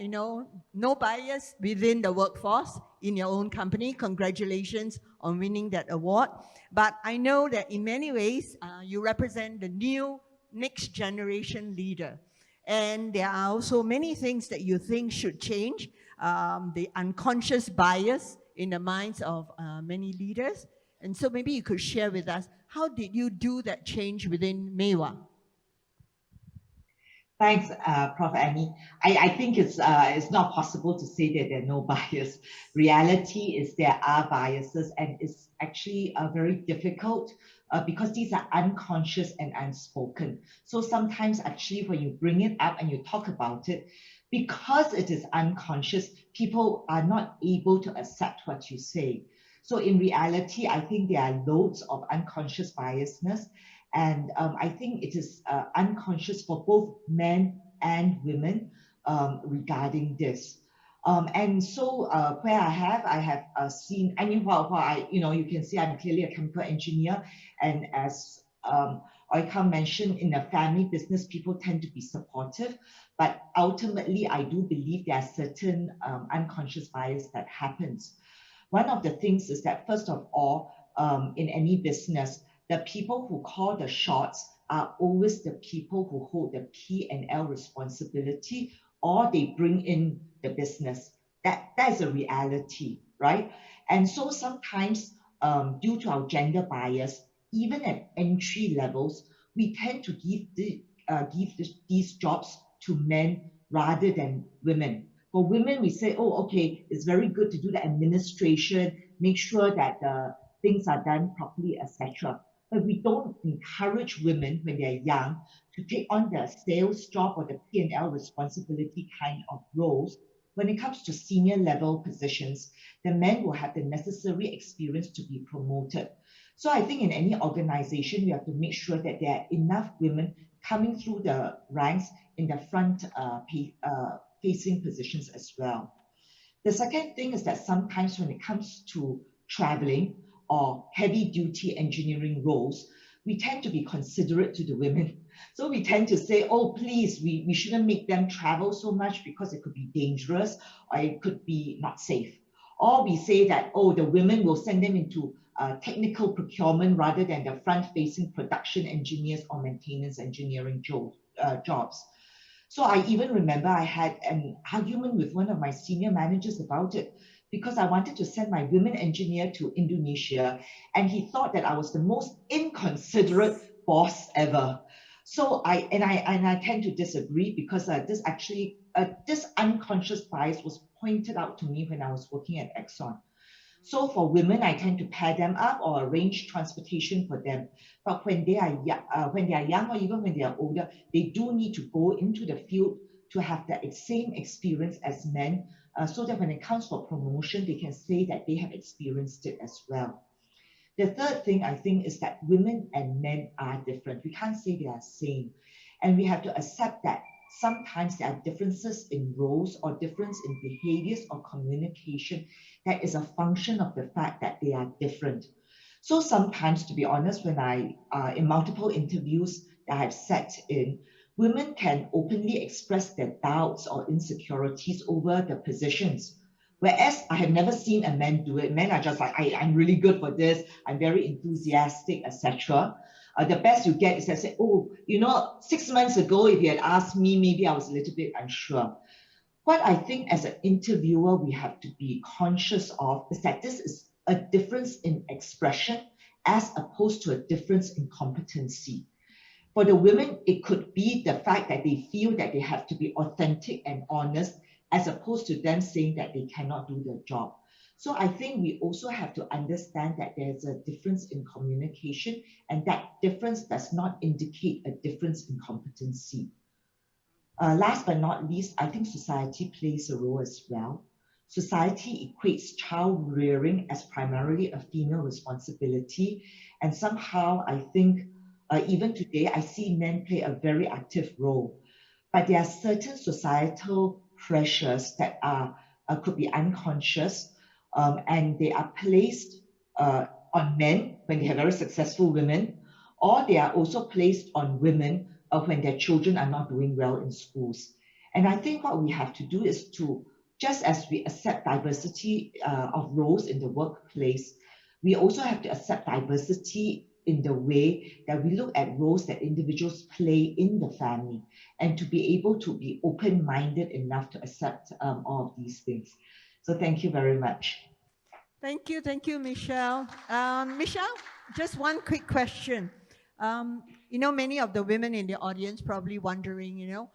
you know, no bias within the workforce in your own company. Congratulations on winning that award. But I know that in many ways, you represent the new next generation leader. And there are also many things that you think should change. The unconscious bias in the minds of many leaders. And so maybe you could share with us, how did you do that change within Mewah? Thanks, Prof. Annie. I think it's not possible to say that there are no bias. Reality is there are biases, and it's actually very difficult because these are unconscious and unspoken. So sometimes actually when you bring it up and you talk about it, because it is unconscious, people are not able to accept what you say. So in reality, I think there are loads of unconscious biasness. And I think it is unconscious for both men and women regarding this. And so where I have seen, I mean, you can see I'm clearly a chemical engineer. And as Oika mentioned, in a family business, people tend to be supportive. But ultimately, I do believe there are certain unconscious bias that happens. One of the things is that, first of all, in any business, the people who call the shots are always the people who hold the P&L responsibility, or they bring in the business. That is a reality, right? And so sometimes, due to our gender bias, even at entry levels, we tend to give these jobs to men rather than women. For women, we say, oh, okay, it's very good to do the administration, make sure that the things are done properly, etc. But we don't encourage women when they're young to take on the sales job or the P&L responsibility kind of roles. When it comes to senior level positions, the men will have the necessary experience to be promoted. So I think in any organization, we have to make sure that there are enough women coming through the ranks in the front facing positions as well. The second thing is that sometimes when it comes to traveling or heavy duty engineering roles, we tend to be considerate to the women. So we tend to say, oh, please, we shouldn't make them travel so much because it could be dangerous or it could be not safe. Or we say that, oh, the women will send them into technical procurement rather than the front-facing production engineers or maintenance engineering jobs. So I even remember I had an argument with one of my senior managers about it because I wanted to send my women engineer to Indonesia, and he thought that I was the most inconsiderate boss ever. So I tend to disagree because this unconscious bias was pointed out to me when I was working at Exxon. So for women, I tend to pair them up or arrange transportation for them. But when they are young or even when they are older, they do need to go into the field to have the same experience as men, so that when it comes for promotion, they can say that they have experienced it as well. The third thing I think is that women and men are different. We can't say they are same. And we have to accept that sometimes there are differences in roles or difference in behaviors or communication that is a function of the fact that they are different. So sometimes, to be honest, when in multiple interviews that I've sat in, women can openly express their doubts or insecurities over the positions. Whereas I have never seen a man do it. Men are just like, I'm really good for this, I'm very enthusiastic, etc. The best you get is that say, oh, 6 months ago, if you had asked me, maybe I was a little bit unsure. What I think as an interviewer we have to be conscious of is that this is a difference in expression as opposed to a difference in competency. For the women, it could be the fact that they feel that they have to be authentic and honest as opposed to them saying that they cannot do their job. So I think we also have to understand that there's a difference in communication, and that difference does not indicate a difference in competency. Last but not least, I think society plays a role as well. Society equates child rearing as primarily a female responsibility, and somehow I think even today I see men play a very active role. But there are certain societal pressures that could be unconscious, and they are placed on men when they have very successful women, or they are also placed on women when their children are not doing well in schools. And I think what we have to do is to, just as we accept diversity of roles in the workplace, we also have to accept diversity in the way that we look at roles that individuals play in the family, and to be able to be open-minded enough to accept all of these things. So thank you very much. Thank you, Michelle. Michelle, just one quick question. Many of the women in the audience probably wondering,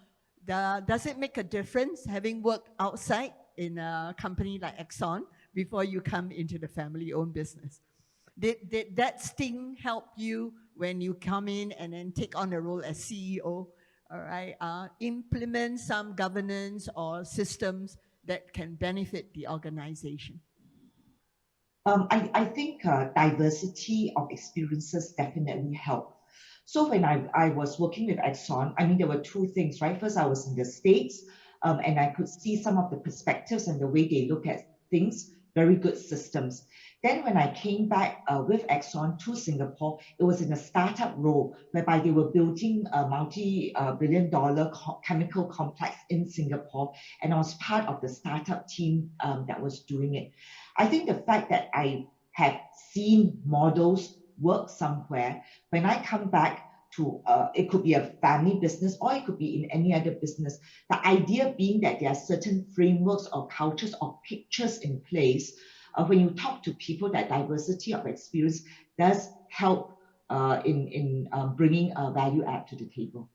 does it make a difference having worked outside in a company like Exxon before you come into the family-owned business? Did that sting help you when you come in and then take on the role as CEO? All right, implement some governance or systems that can benefit the organization? I think diversity of experiences definitely help. So when I was working with Exxon, there were two things, right? First, I was in the States, and I could see some of the perspectives and the way they look at things, very good systems. Then when I came back with Exxon to Singapore, it was in a startup role whereby they were building a multi-billion-dollar chemical complex in Singapore, and I was part of the startup team that was doing it. I think the fact that I had seen models work somewhere, when I come back to, it could be a family business or it could be in any other business, the idea being that there are certain frameworks or cultures or pictures in place. When you talk to people, that diversity of experience does help in bringing a value add to the table.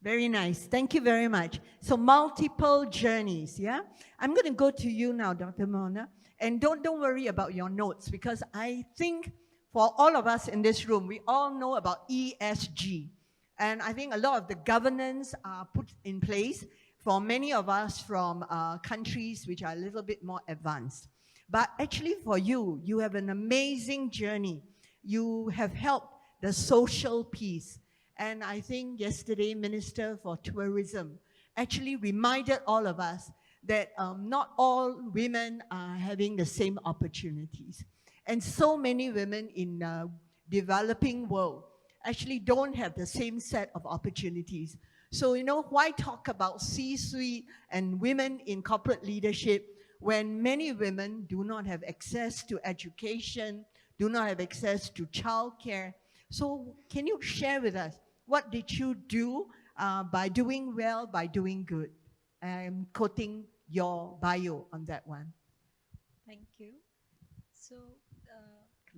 Very nice. Thank you very much. So multiple journeys, yeah? I'm going to go to you now, Dr. Mona. And don't worry about your notes, because I think for all of us in this room, we all know about ESG. And I think a lot of the governance are put in place for many of us from countries which are a little bit more advanced. But actually for you, you have an amazing journey. You have helped the social piece. And I think yesterday, Minister for Tourism actually reminded all of us that not all women are having the same opportunities. And so many women in developing world actually don't have the same set of opportunities. So, why talk about C-suite and women in corporate leadership when many women do not have access to education, do not have access to childcare? So can you share with us, what did you do by doing well, by doing good? I'm quoting your bio on that one. Thank you. So,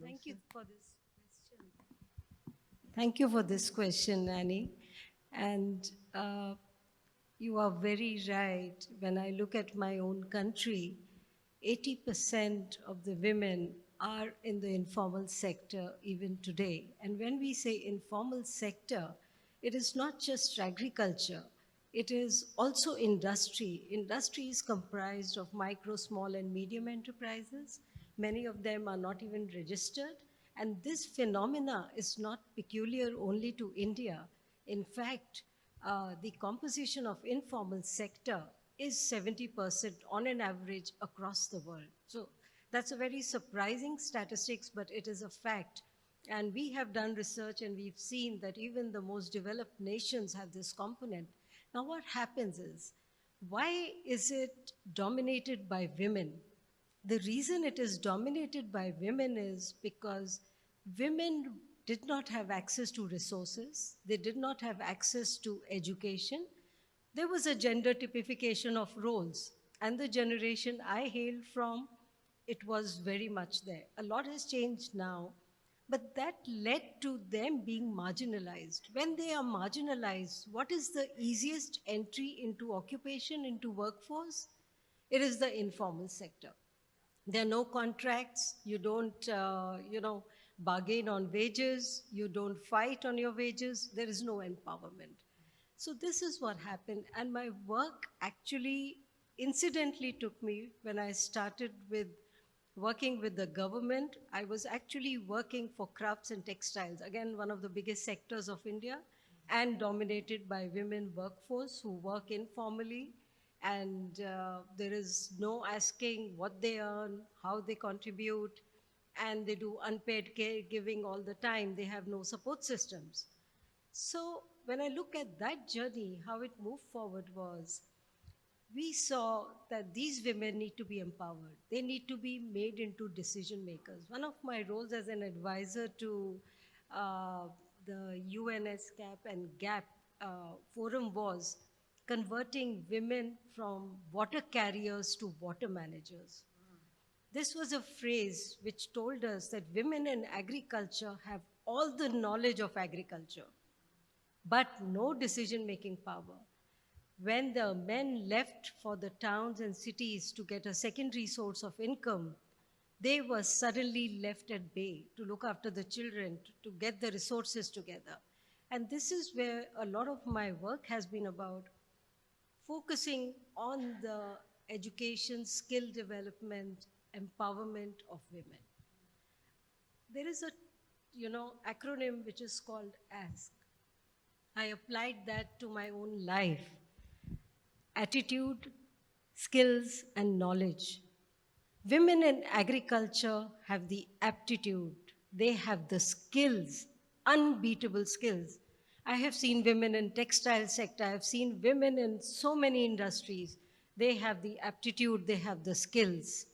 thank you for this question. Thank you for this question, Annie. And you are very right. When I look at my own country, 80% of the women are in the informal sector even today. And when we say informal sector, it is not just agriculture. It is also industry. Industry is comprised of micro, small, and medium enterprises. Many of them are not even registered. And this phenomena is not peculiar only to India. In fact, the composition of informal sector is 70% on an average across the world. So that's a very surprising statistics, but it is a fact. And we have done research and we've seen that even the most developed nations have this component. Now what happens is, why is it dominated by women? The reason it is dominated by women is because women did not have access to resources. They did not have access to education. There was a gender typification of roles. And the generation I hail from, it was very much there. A lot has changed now, but that led to them being marginalized. When they are marginalized, what is the easiest entry into occupation, into workforce? It is the informal sector. There are no contracts. You don't, bargain on wages. You don't fight on your wages. There is no empowerment. So this is what happened. And my work actually incidentally took me when I started with working with the government. I was actually working for crafts and textiles, again, one of the biggest sectors of India, and dominated by women workforce who work informally. And there is no asking what they earn, how they contribute, and they do unpaid caregiving all the time. They have no support systems. So when I look at that journey, how it moved forward was, we saw that these women need to be empowered. They need to be made into decision makers. One of my roles as an advisor to the UNSCAP and GAP forum was converting women from water carriers to water managers. This was a phrase which told us that women in agriculture have all the knowledge of agriculture, but no decision-making power. When the men left for the towns and cities to get a secondary source of income, they were suddenly left at bay to look after the children, to get the resources together. And this is where a lot of my work has been about, focusing on the education, skill development, empowerment of women. There is a acronym which is called ASK. I applied that to my own life. Attitude, skills, and knowledge. Women in agriculture have the aptitude. They have the skills, unbeatable skills. I have seen women in textile sector. I have seen women in so many industries. They have the aptitude, they have the skills.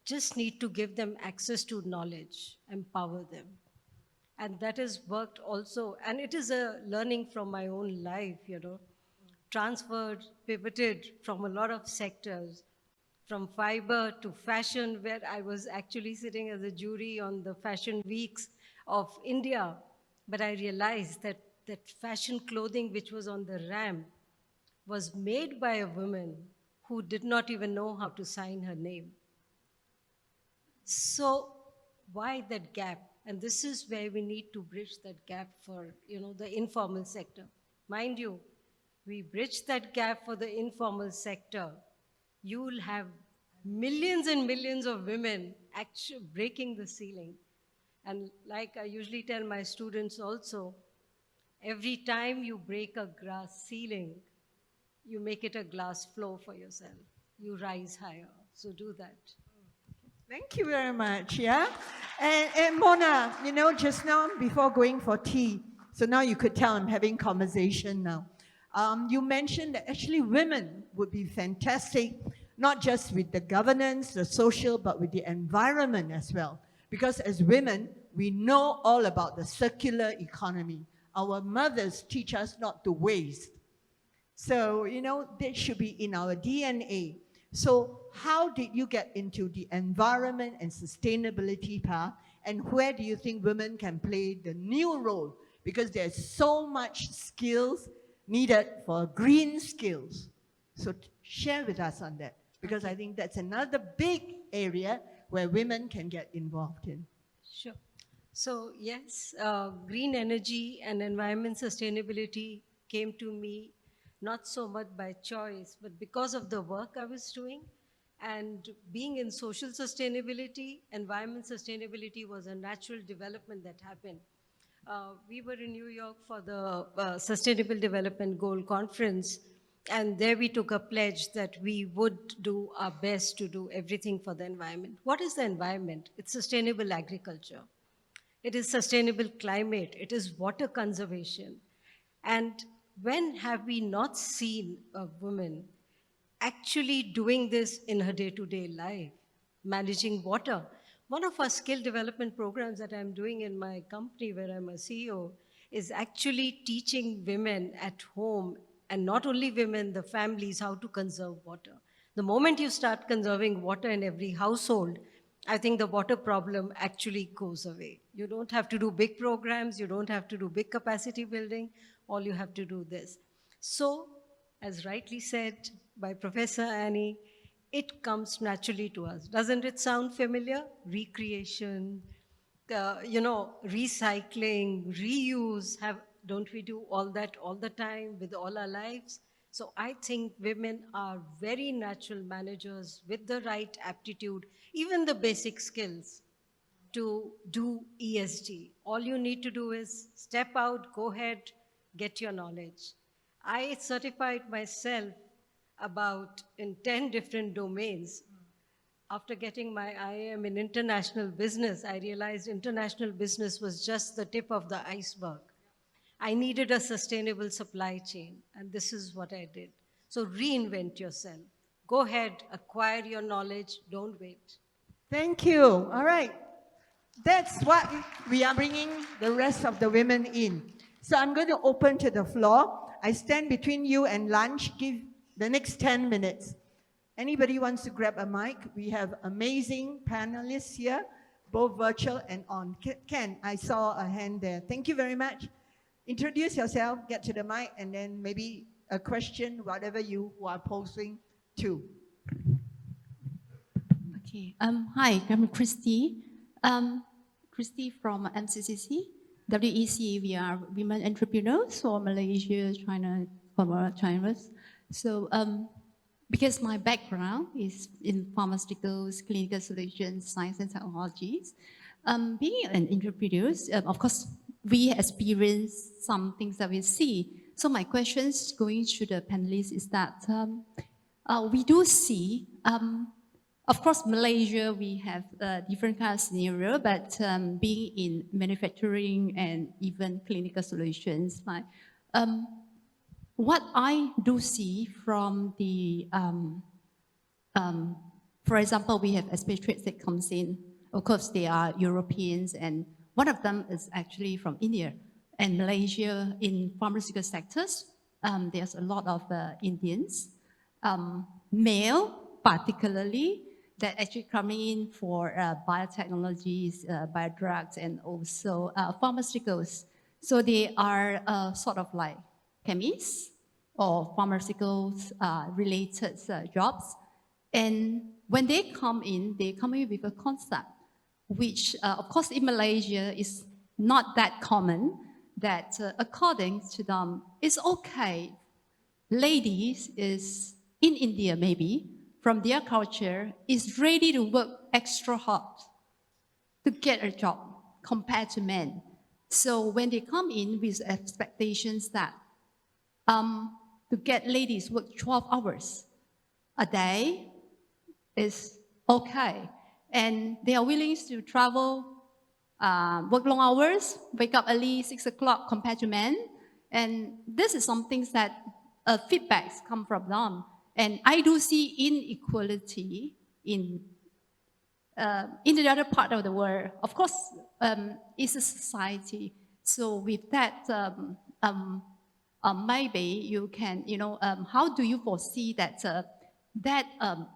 Just need to give them access to knowledge, empower them. And that has worked also. And it is a learning from my own life, transferred, pivoted from a lot of sectors, from fiber to fashion, where I was actually sitting as a jury on the fashion weeks of India. But I realized that fashion clothing which was on the ramp was made by a woman who did not even know how to sign her name. So why that gap? And this is where we need to bridge that gap for the informal sector. Mind you, we bridge that gap for the informal sector, you will have millions and millions of women actually breaking the ceiling. And like I usually tell my students also, every time you break a glass ceiling, you make it a glass floor for yourself. you rise higher. So do that. Thank you very much. Yeah. And Mona, you know, just now before going for tea, so now you could tell I'm having conversation now. You mentioned that actually women would be fantastic, not just with the governance, the social, but with the environment as well. Because as women, we know all about the circular economy. Our mothers teach us not to waste. So, you know, that should be in our DNA. So how did you get into the environment and sustainability path? And where do you think women can play the new role? Because there's so much skills needed for green skills. So share with us on that, because I think that's another big area where women can get involved in. Sure. So yes, green energy and environment sustainability came to me not so much by choice, but because of the work I was doing. And being in social sustainability, environment sustainability was a natural development that happened. We were in New York for the Sustainable Development Goal Conference, and there we took a pledge that we would do our best to do everything for the environment. What is the environment? It's sustainable agriculture. It is sustainable climate. It is water conservation. And when have we not seen a woman actually doing this in her day-to-day life, managing water? One of our skill development programs that I'm doing in my company, where I'm a CEO, is actually teaching women at home, and not only women, the families, how to conserve water. The moment you start conserving water in every household, I think the water problem actually goes away. You don't have to do big programs, you don't have to do big capacity building, all you have to do this. So, as rightly said by Professor Annie, it comes naturally to us. Doesn't it sound familiar? Recreation, recycling, reuse, don't we do all that all the time with all our lives? So I think women are very natural managers with the right aptitude, even the basic skills to do ESG. All you need to do is step out, go ahead, get your knowledge. I certified myself in 10 different domains. After getting my IAM in international business, I realized international business was just the tip of the iceberg. I needed a sustainable supply chain, and this is what I did. So reinvent yourself. Go ahead, acquire your knowledge, don't wait. Thank you. All right. That's what we are bringing the rest of the women in. So I'm going to open to the floor. I stand between you and lunch. Give the next 10 minutes. Anybody wants to grab a mic? We have amazing panelists here, both virtual and on. Ken, I saw a hand there. Thank you very much. Introduce yourself, get to the mic, and then maybe a question, whatever you are posing to. Okay. Hi, I'm Christy. Christy from MCCC. WEC, we are women entrepreneurs for Malaysia, China, China. So, because my background is in pharmaceuticals, clinical solutions, science and technologies, being an entrepreneur, of course, we experience some things that we see. So my questions going to the panelists is that we do see, of course, Malaysia, we have a different kind of scenario, but being in manufacturing and even clinical solutions, like, what I do see from the, for example, we have expatriates that comes in. Of course, they are Europeans, and one of them is actually from India. And Malaysia, in pharmaceutical sectors, there's a lot of Indians, male particularly, that actually coming in for biotechnologies, biodrugs, and also pharmaceuticals. So they are sort of like chemists or pharmaceuticals related jobs. And when they come in with a concept, which of course in Malaysia is not that common, that according to them, it's okay. Ladies is in India maybe, from their culture, is ready to work extra hard to get a job compared to men. So when they come in with expectations that to get ladies work 12 hours a day is okay. And they are willing to travel, work long hours, wake up early, 6 o'clock compared to men. And this is something that feedbacks come from them. And I do see inequality in the other part of the world. Of course, it's a society. So with that, maybe you can, how do you foresee that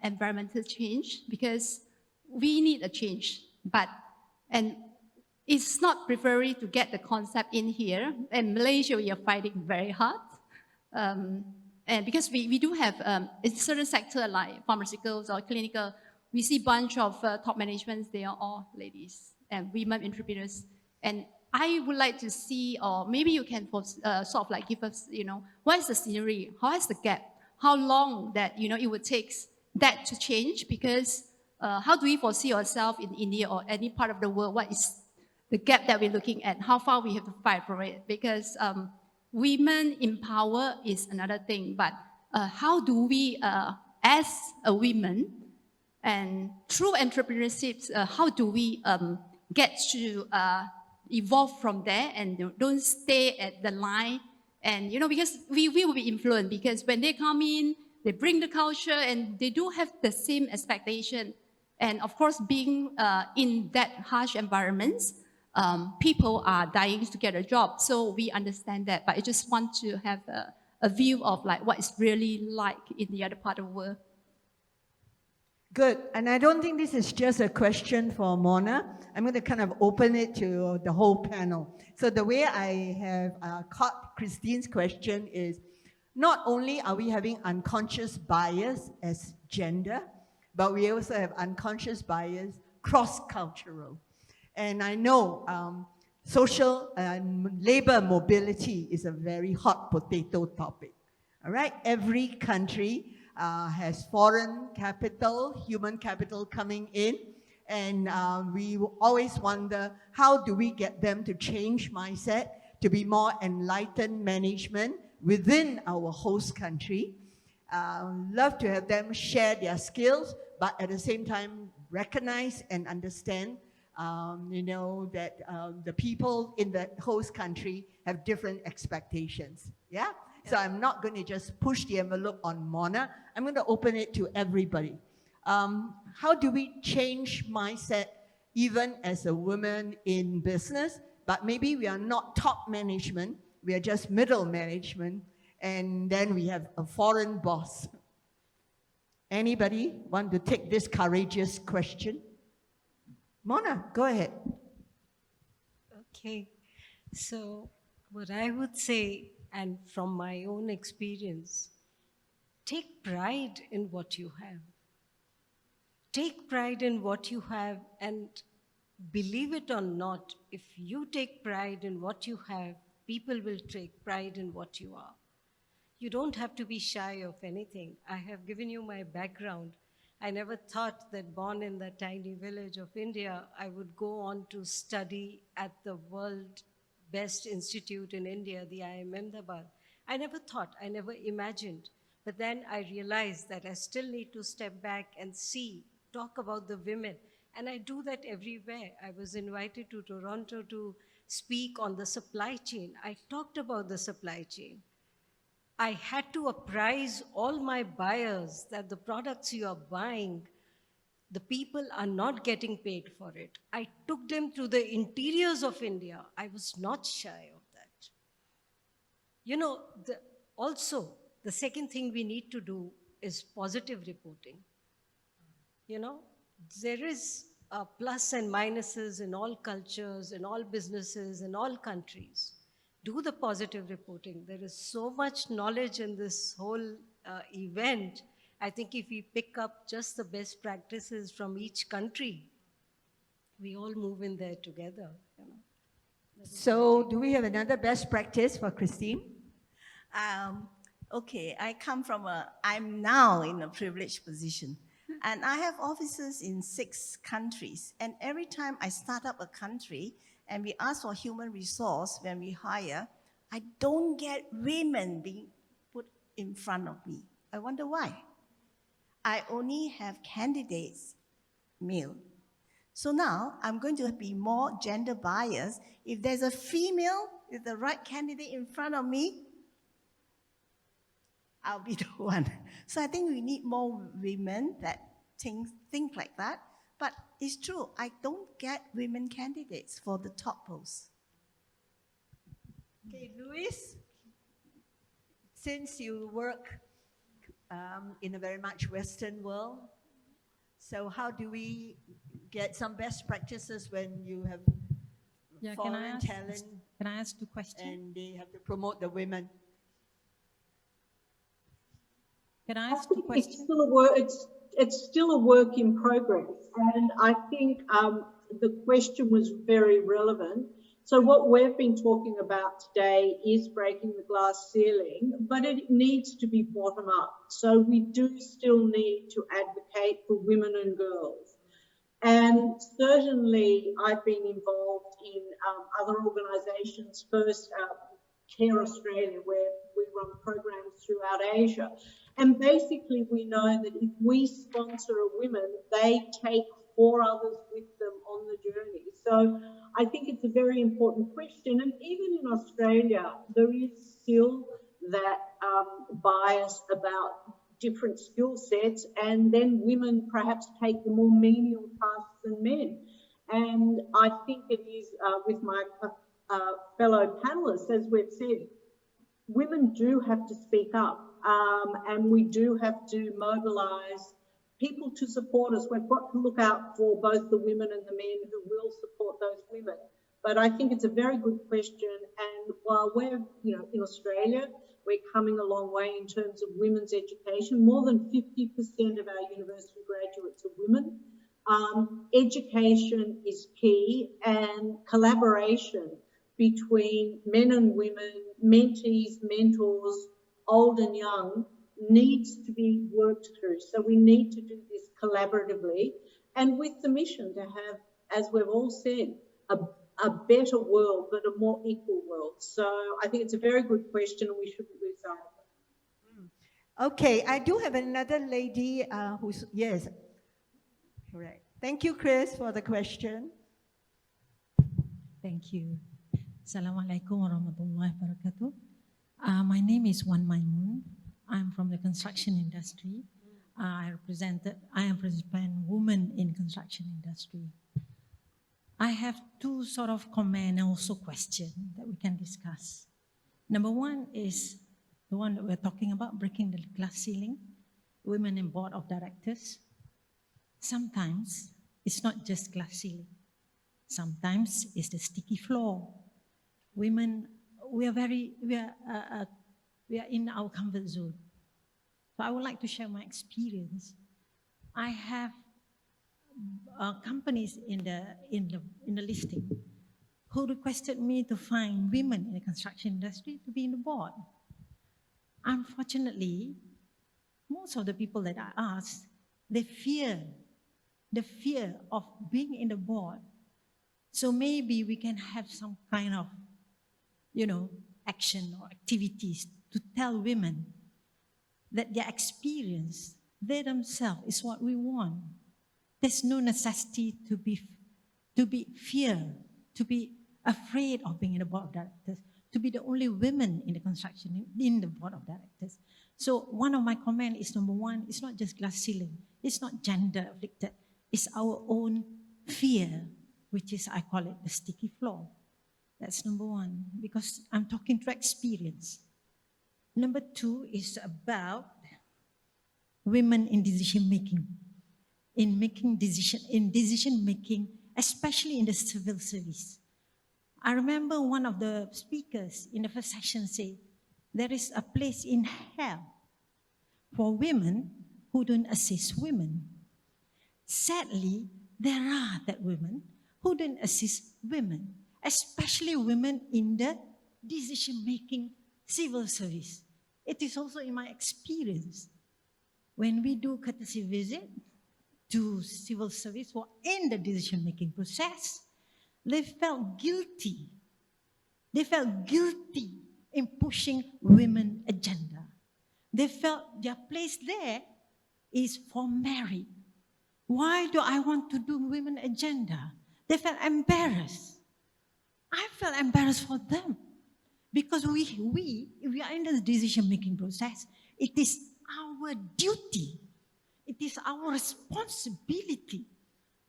environmental change? Because we need a change, and it's not preferably to get the concept in here. In Malaysia, we are fighting very hard. And because we do have, in certain sectors like pharmaceuticals or clinical, we see a bunch of top managements, they are all ladies and women entrepreneurs. And I would like to see, or maybe you can sort of like give us, what is the scenery? How is the gap? How long that, it would take that to change? Because how do we foresee ourselves in India or any part of the world? What is the gap that we're looking at? How far we have to fight for it? Because women in power is another thing, but how do we, as a woman, and through entrepreneurship, how do we get to evolve from there and don't stay at the line? And, because we will be influenced, because when they come in, they bring the culture and they do have the same expectation. And of course, being in that harsh environments, people are dying to get a job. So we understand that, but I just want to have a view of like what it's really like in the other part of the world. Good. And I don't think this is just a question for Mona. I'm going to kind of open it to the whole panel. So the way I have caught Christine's question is, not only are we having unconscious bias as gender, but we also have unconscious bias cross-cultural. And I know social and labor mobility is a very hot potato topic. All right, every country has foreign capital, human capital coming in, and we always wonder, how do we get them to change mindset, to be more enlightened management within our host country? Love to have them share their skills, but at the same time recognize and understand that the people in the host country have different expectations. Yeah? So I'm not going to just push the envelope on Mona. I'm going to open it to everybody. How do we change mindset even as a woman in business, but maybe we are not top management, we are just middle management, and then we have a foreign boss? Anybody want to take this courageous question? Mona, go ahead. Okay, so what I would say, and from my own experience, take pride in what you have. Take pride in what you have, and believe it or not, if you take pride in what you have, people will take pride in what you are. You don't have to be shy of anything. I have given you my background. I never thought that born in that tiny village of India, I would go on to study at the world best institute in India, the IIM Ahmedabad. I never thought, I never imagined. But then I realized that I still need to step back and see, talk about the women. And I do that everywhere. I was invited to Toronto to speak on the supply chain. I talked about the supply chain. I had to apprise all my buyers that the products you are buying, the people are not getting paid for it. I took them to the interiors of India. I was not shy of that. Also, the second thing we need to do is positive reporting. There is plus and minuses in all cultures, in all businesses, in all countries. Do the positive reporting. There is so much knowledge in this whole event. I think if we pick up just the best practices from each country, we all move in there together. So do we have another best practice for Christine? Okay, I'm now in a privileged position. And I have offices in 6 countries. And every time I start up a country and we ask for human resource when we hire, I don't get women being put in front of me. I wonder why. I only have candidates, male. So now I'm going to be more gender biased. If there's a female with the right candidate in front of me, I'll be the one. So I think we need more women that think like that. But it's true, I don't get women candidates for the top posts. Okay, Louise, since you work in a very much Western world, so how do we get some best practices when you have foreign talent? Can I ask 2 questions? And they have to promote the women. Can I I ask 2 think questions? it's still a work in progress, and I think the question was very relevant. So what we've been talking about today is breaking the glass ceiling, but it needs to be bottom up. So we do still need to advocate for women and girls. And certainly I've been involved in other organisations, first Care Australia, where we run programs throughout Asia. And basically we know that if we sponsor a woman, they take 4 others with them on the journey. So I think it's a very important question. And even in Australia, there is still that bias about different skill sets, and then women perhaps take the more menial tasks than men. And I think it is with my fellow panellists, as we've said, women do have to speak up, and we do have to mobilise people to support us. We've got to look out for both the women and the men who will support those women. But I think it's a very good question, and while we're, in Australia, we're coming a long way in terms of women's education. More than 50% of our university graduates are women. Education is key, and collaboration between men and women, mentees, mentors, old and young, needs to be worked through. So we need to do this collaboratively, and with the mission to have, as we've all said, a better world, but a more equal world. So I think it's a very good question, and we shouldn't lose sight of it. Okay, I do have another lady who's, yes, correct. Thank you, Chris, for the question. Thank you. Assalamualaikum warahmatullahi wabarakatuh. My name is Wan Maimun. I'm from the construction industry. I represent women in construction industry. I have 2 sort of comment and also question that we can discuss. Number 1 is the one that we're talking about, breaking the glass ceiling, women in board of directors. Sometimes it's not just glass ceiling. Sometimes it's the sticky floor. Women, we are in our comfort zone. So I would like to share my experience. I have companies in the listing who requested me to find women in the construction industry to be in the board. Unfortunately, most of the people that I asked, they fear the fear of being in the board. So maybe we can have some kind of, action or activities to tell women that their experience, they themselves, is what we want. There's no necessity to be feared, to be afraid of being in the board of directors, to be the only women in the construction, in the board of directors. So one of my comments is, number 1, it's not just glass ceiling. It's not gender afflicted. It's our own fear, which is, I call it the sticky floor. That's number 1, because I'm talking through experience. Number 2 is about women in decision making. In decision making, especially in the civil service. I remember one of the speakers in the first session say, there is a place in hell for women who don't assist women. Sadly, there are that women who don't assist women, especially women in the decision-making civil service. It is also in my experience. When we do courtesy visit to civil service or in the decision-making process, they felt guilty. They felt guilty in pushing women agenda. They felt their place there is for married. Why do I want to do women agenda? They felt embarrassed. I felt embarrassed for them because we are in the decision-making process. It is our duty. It is our responsibility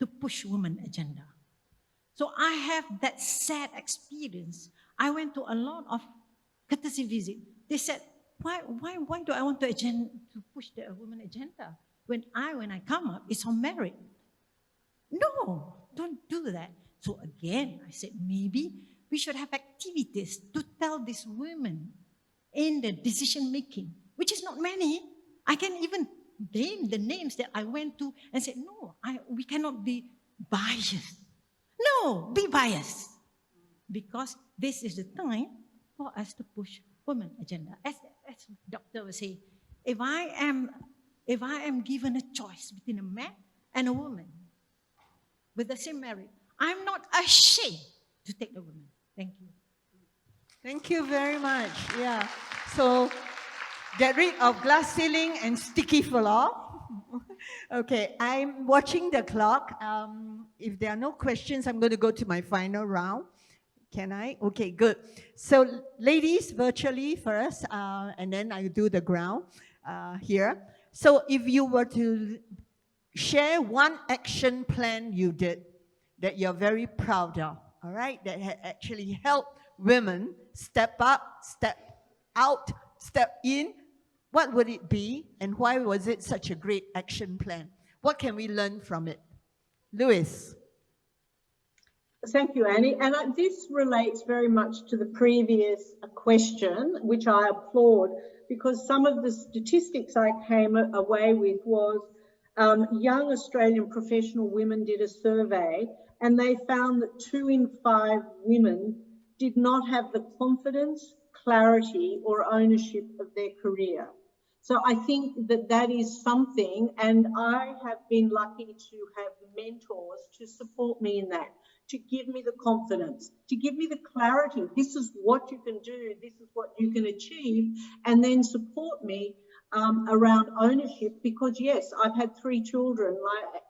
to push women agenda. So I have that sad experience. I went to a lot of courtesy visits. They said, why do I want to push the women agenda? When I come up, it's on merit. No, don't do that. So again, I said, maybe we should have activities to tell these women in the decision making, which is not many. I can even name the names that I went to and said, no, we cannot be biased. No, be biased. Because this is the time for us to push women agenda. As Doctor was saying, if I am given a choice between a man and a woman with the same merit, I'm not ashamed to take the woman. Thank you. Thank you very much. Yeah. So get rid of glass ceiling and sticky floor. Okay, I'm watching the clock. If there are no questions, I'm going to go to my final round. Can I? Okay, good. So ladies, virtually first, and then I do the ground here. So if you were to share one action plan you did that you're very proud of, all right, that had actually helped women step up, step out, step in, what would it be and why was it such a great action plan? What can we learn from it? Louise. Thank you, Annie. And this relates very much to the previous question, which I applaud, because some of the statistics I came away with was young Australian professional women did a survey and they found that 2 in 5 women did not have the confidence, clarity or ownership of their career. So I think that that is something, and I have been lucky to have mentors to support me in that, to give me the confidence, to give me the clarity. This is what you can do, this is what you can achieve, and then support me around ownership because, yes, I've had 3 children,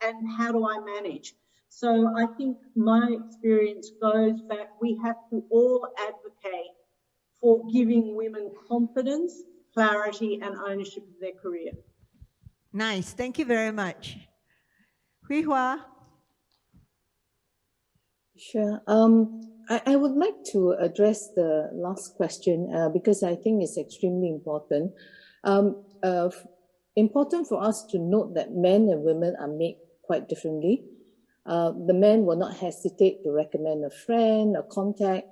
and how do I manage? So I think my experience goes back, we have to all advocate for giving women confidence, clarity and ownership of their career. Nice. Thank you very much. Hwee. Sure. I would like to address the last question because I think it's extremely important. Important for us to note that men and women are made quite differently. The men will not hesitate to recommend a friend, a contact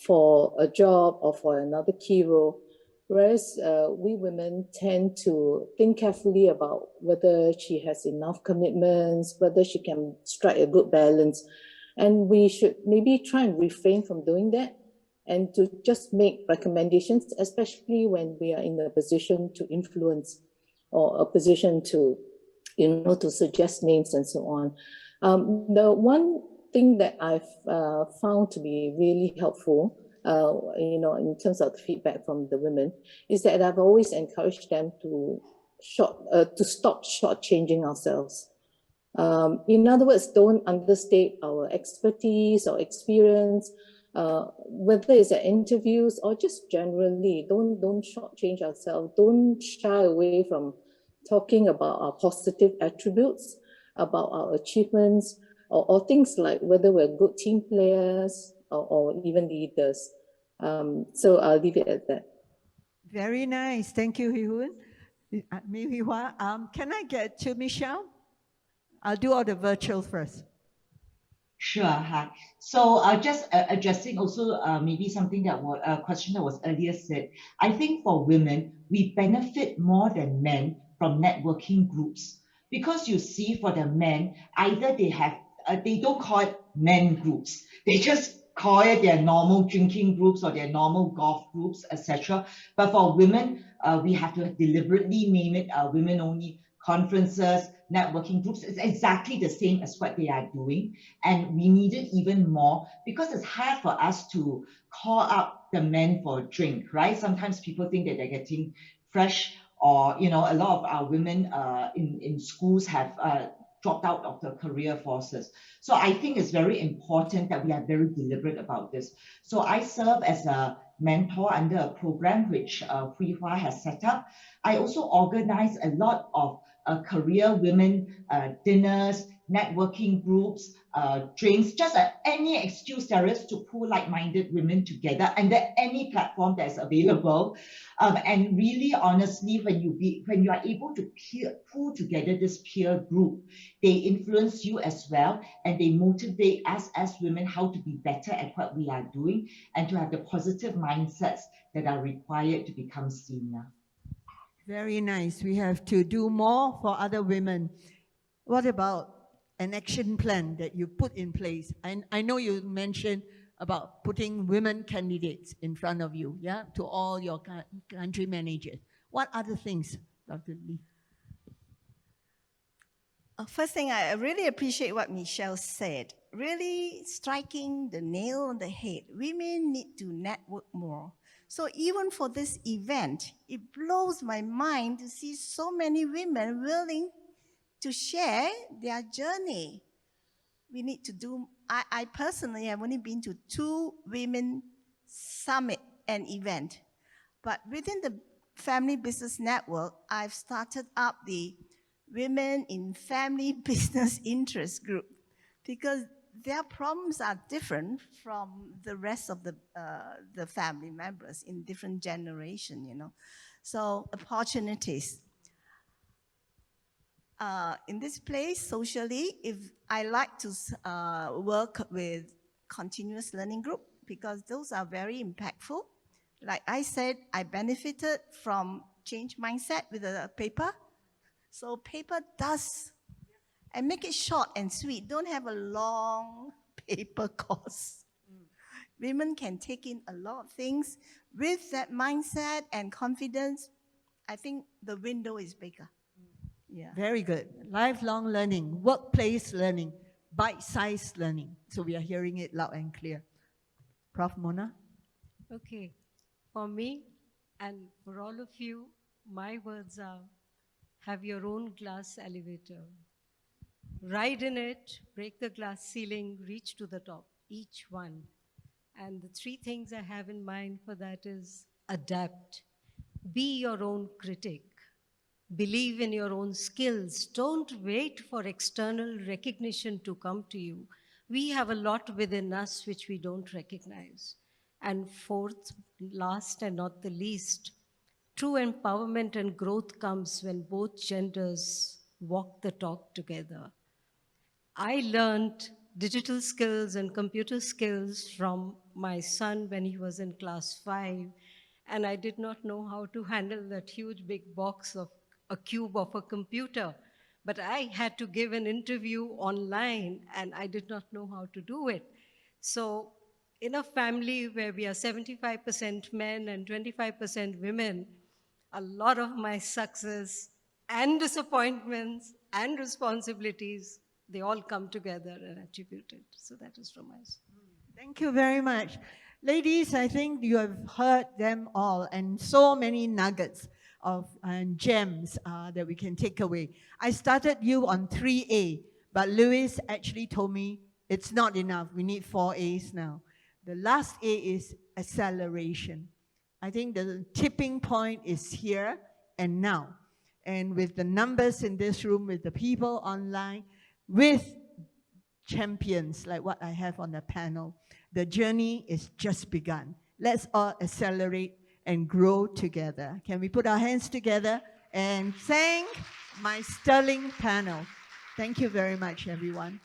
for a job or for another key role, whereas we women tend to think carefully about whether she has enough commitments, whether she can strike a good balance. And we should maybe try and refrain from doing that and to just make recommendations, especially when we are in a position to influence or a position to, to suggest names and so on. The one thing that I've found to be really helpful, in terms of the feedback from the women, is that I've always encouraged them to stop shortchanging ourselves. In other words, don't understate our expertise or experience, whether it's at interviews or just generally. Don't shortchange ourselves. Don't shy away from talking about our positive attributes, about our achievements, or things like whether we're good team players or even leaders. So I'll leave it at that. Very nice. Thank you, Mewah. Can I get to Michelle? I'll do all the virtual first. Sure. Hi. So just addressing also maybe something that was a question that was earlier said. I think for women, we benefit more than men from networking groups because you see for the men, either they don't call it men groups. They just call it their normal drinking groups or their normal golf groups, etc. But for women, we have to deliberately name it women only conferences, networking groups. It's exactly the same as what they are doing. And we need it even more because it's hard for us to call up the men for a drink, right? Sometimes people think that they're getting fresh or a lot of our women in schools have dropped out of the career forces. So I think it's very important that we are very deliberate about this. So I serve as a mentor under a program which Hwee has set up. I also organize a lot of career women dinners, networking groups, drinks, just any excuse there is to pull like-minded women together under any platform that's available. And really, honestly, when you are able to pull together this peer group, they influence you as well, and they motivate us as women how to be better at what we are doing and to have the positive mindsets that are required to become senior. Very nice. We have to do more for other women. What about an action plan that you put in place? I know you mentioned about putting women candidates in front of you, yeah, to all your country managers. What other things, Dr. Lee? First thing, I really appreciate what Michelle said. Really striking the nail on the head. Women need to network more. So even for this event, it blows my mind to see so many women willing to share their journey. We need to do, I personally have only been to 2 women summit and event. But within the Family Business Network, I've started up the Women in Family Business Interest Group because their problems are different from the rest of the family members in different generations, So opportunities. In this place, socially, if I like to work with continuous learning group because those are very impactful. Like I said, I benefited from change mindset with a paper. So paper does, and make it short and sweet. Don't have a long paper course. Women can take in a lot of things. With that mindset and confidence, I think the window is bigger. Yeah. Very good. Lifelong learning, workplace learning, bite-sized learning. So we are hearing it loud and clear. Prof. Mona? Okay. For me and for all of you, my words are, have your own glass elevator. Ride in it, break the glass ceiling, reach to the top, each one. And the 3 things I have in mind for that is adapt. Be your own critic. Believe in your own skills. Don't wait for external recognition to come to you. We have a lot within us which we don't recognize. And 4th, last and not the least, true empowerment and growth comes when both genders walk the talk together. I learned digital skills and computer skills from my son when he was in class 5, and I did not know how to handle that huge big box of a cube of a computer. But I had to give an interview online, and I did not know how to do it. So in a family where we are 75% men and 25% women, a lot of my success and disappointments and responsibilities, they all come together and attributed. So that is from us. Thank you very much. Ladies, I think you have heard them all and so many nuggets of gems that we can take away. I started you on 3A, but Louise actually told me it's not enough. We need 4 A's now. The last A is acceleration. I think the tipping point is here and now. And with the numbers in this room, with the people online, with champions like what I have on the panel, the journey is just begun. Let's all accelerate and grow together. Can we put our hands together and thank my sterling panel? Thank you very much, everyone.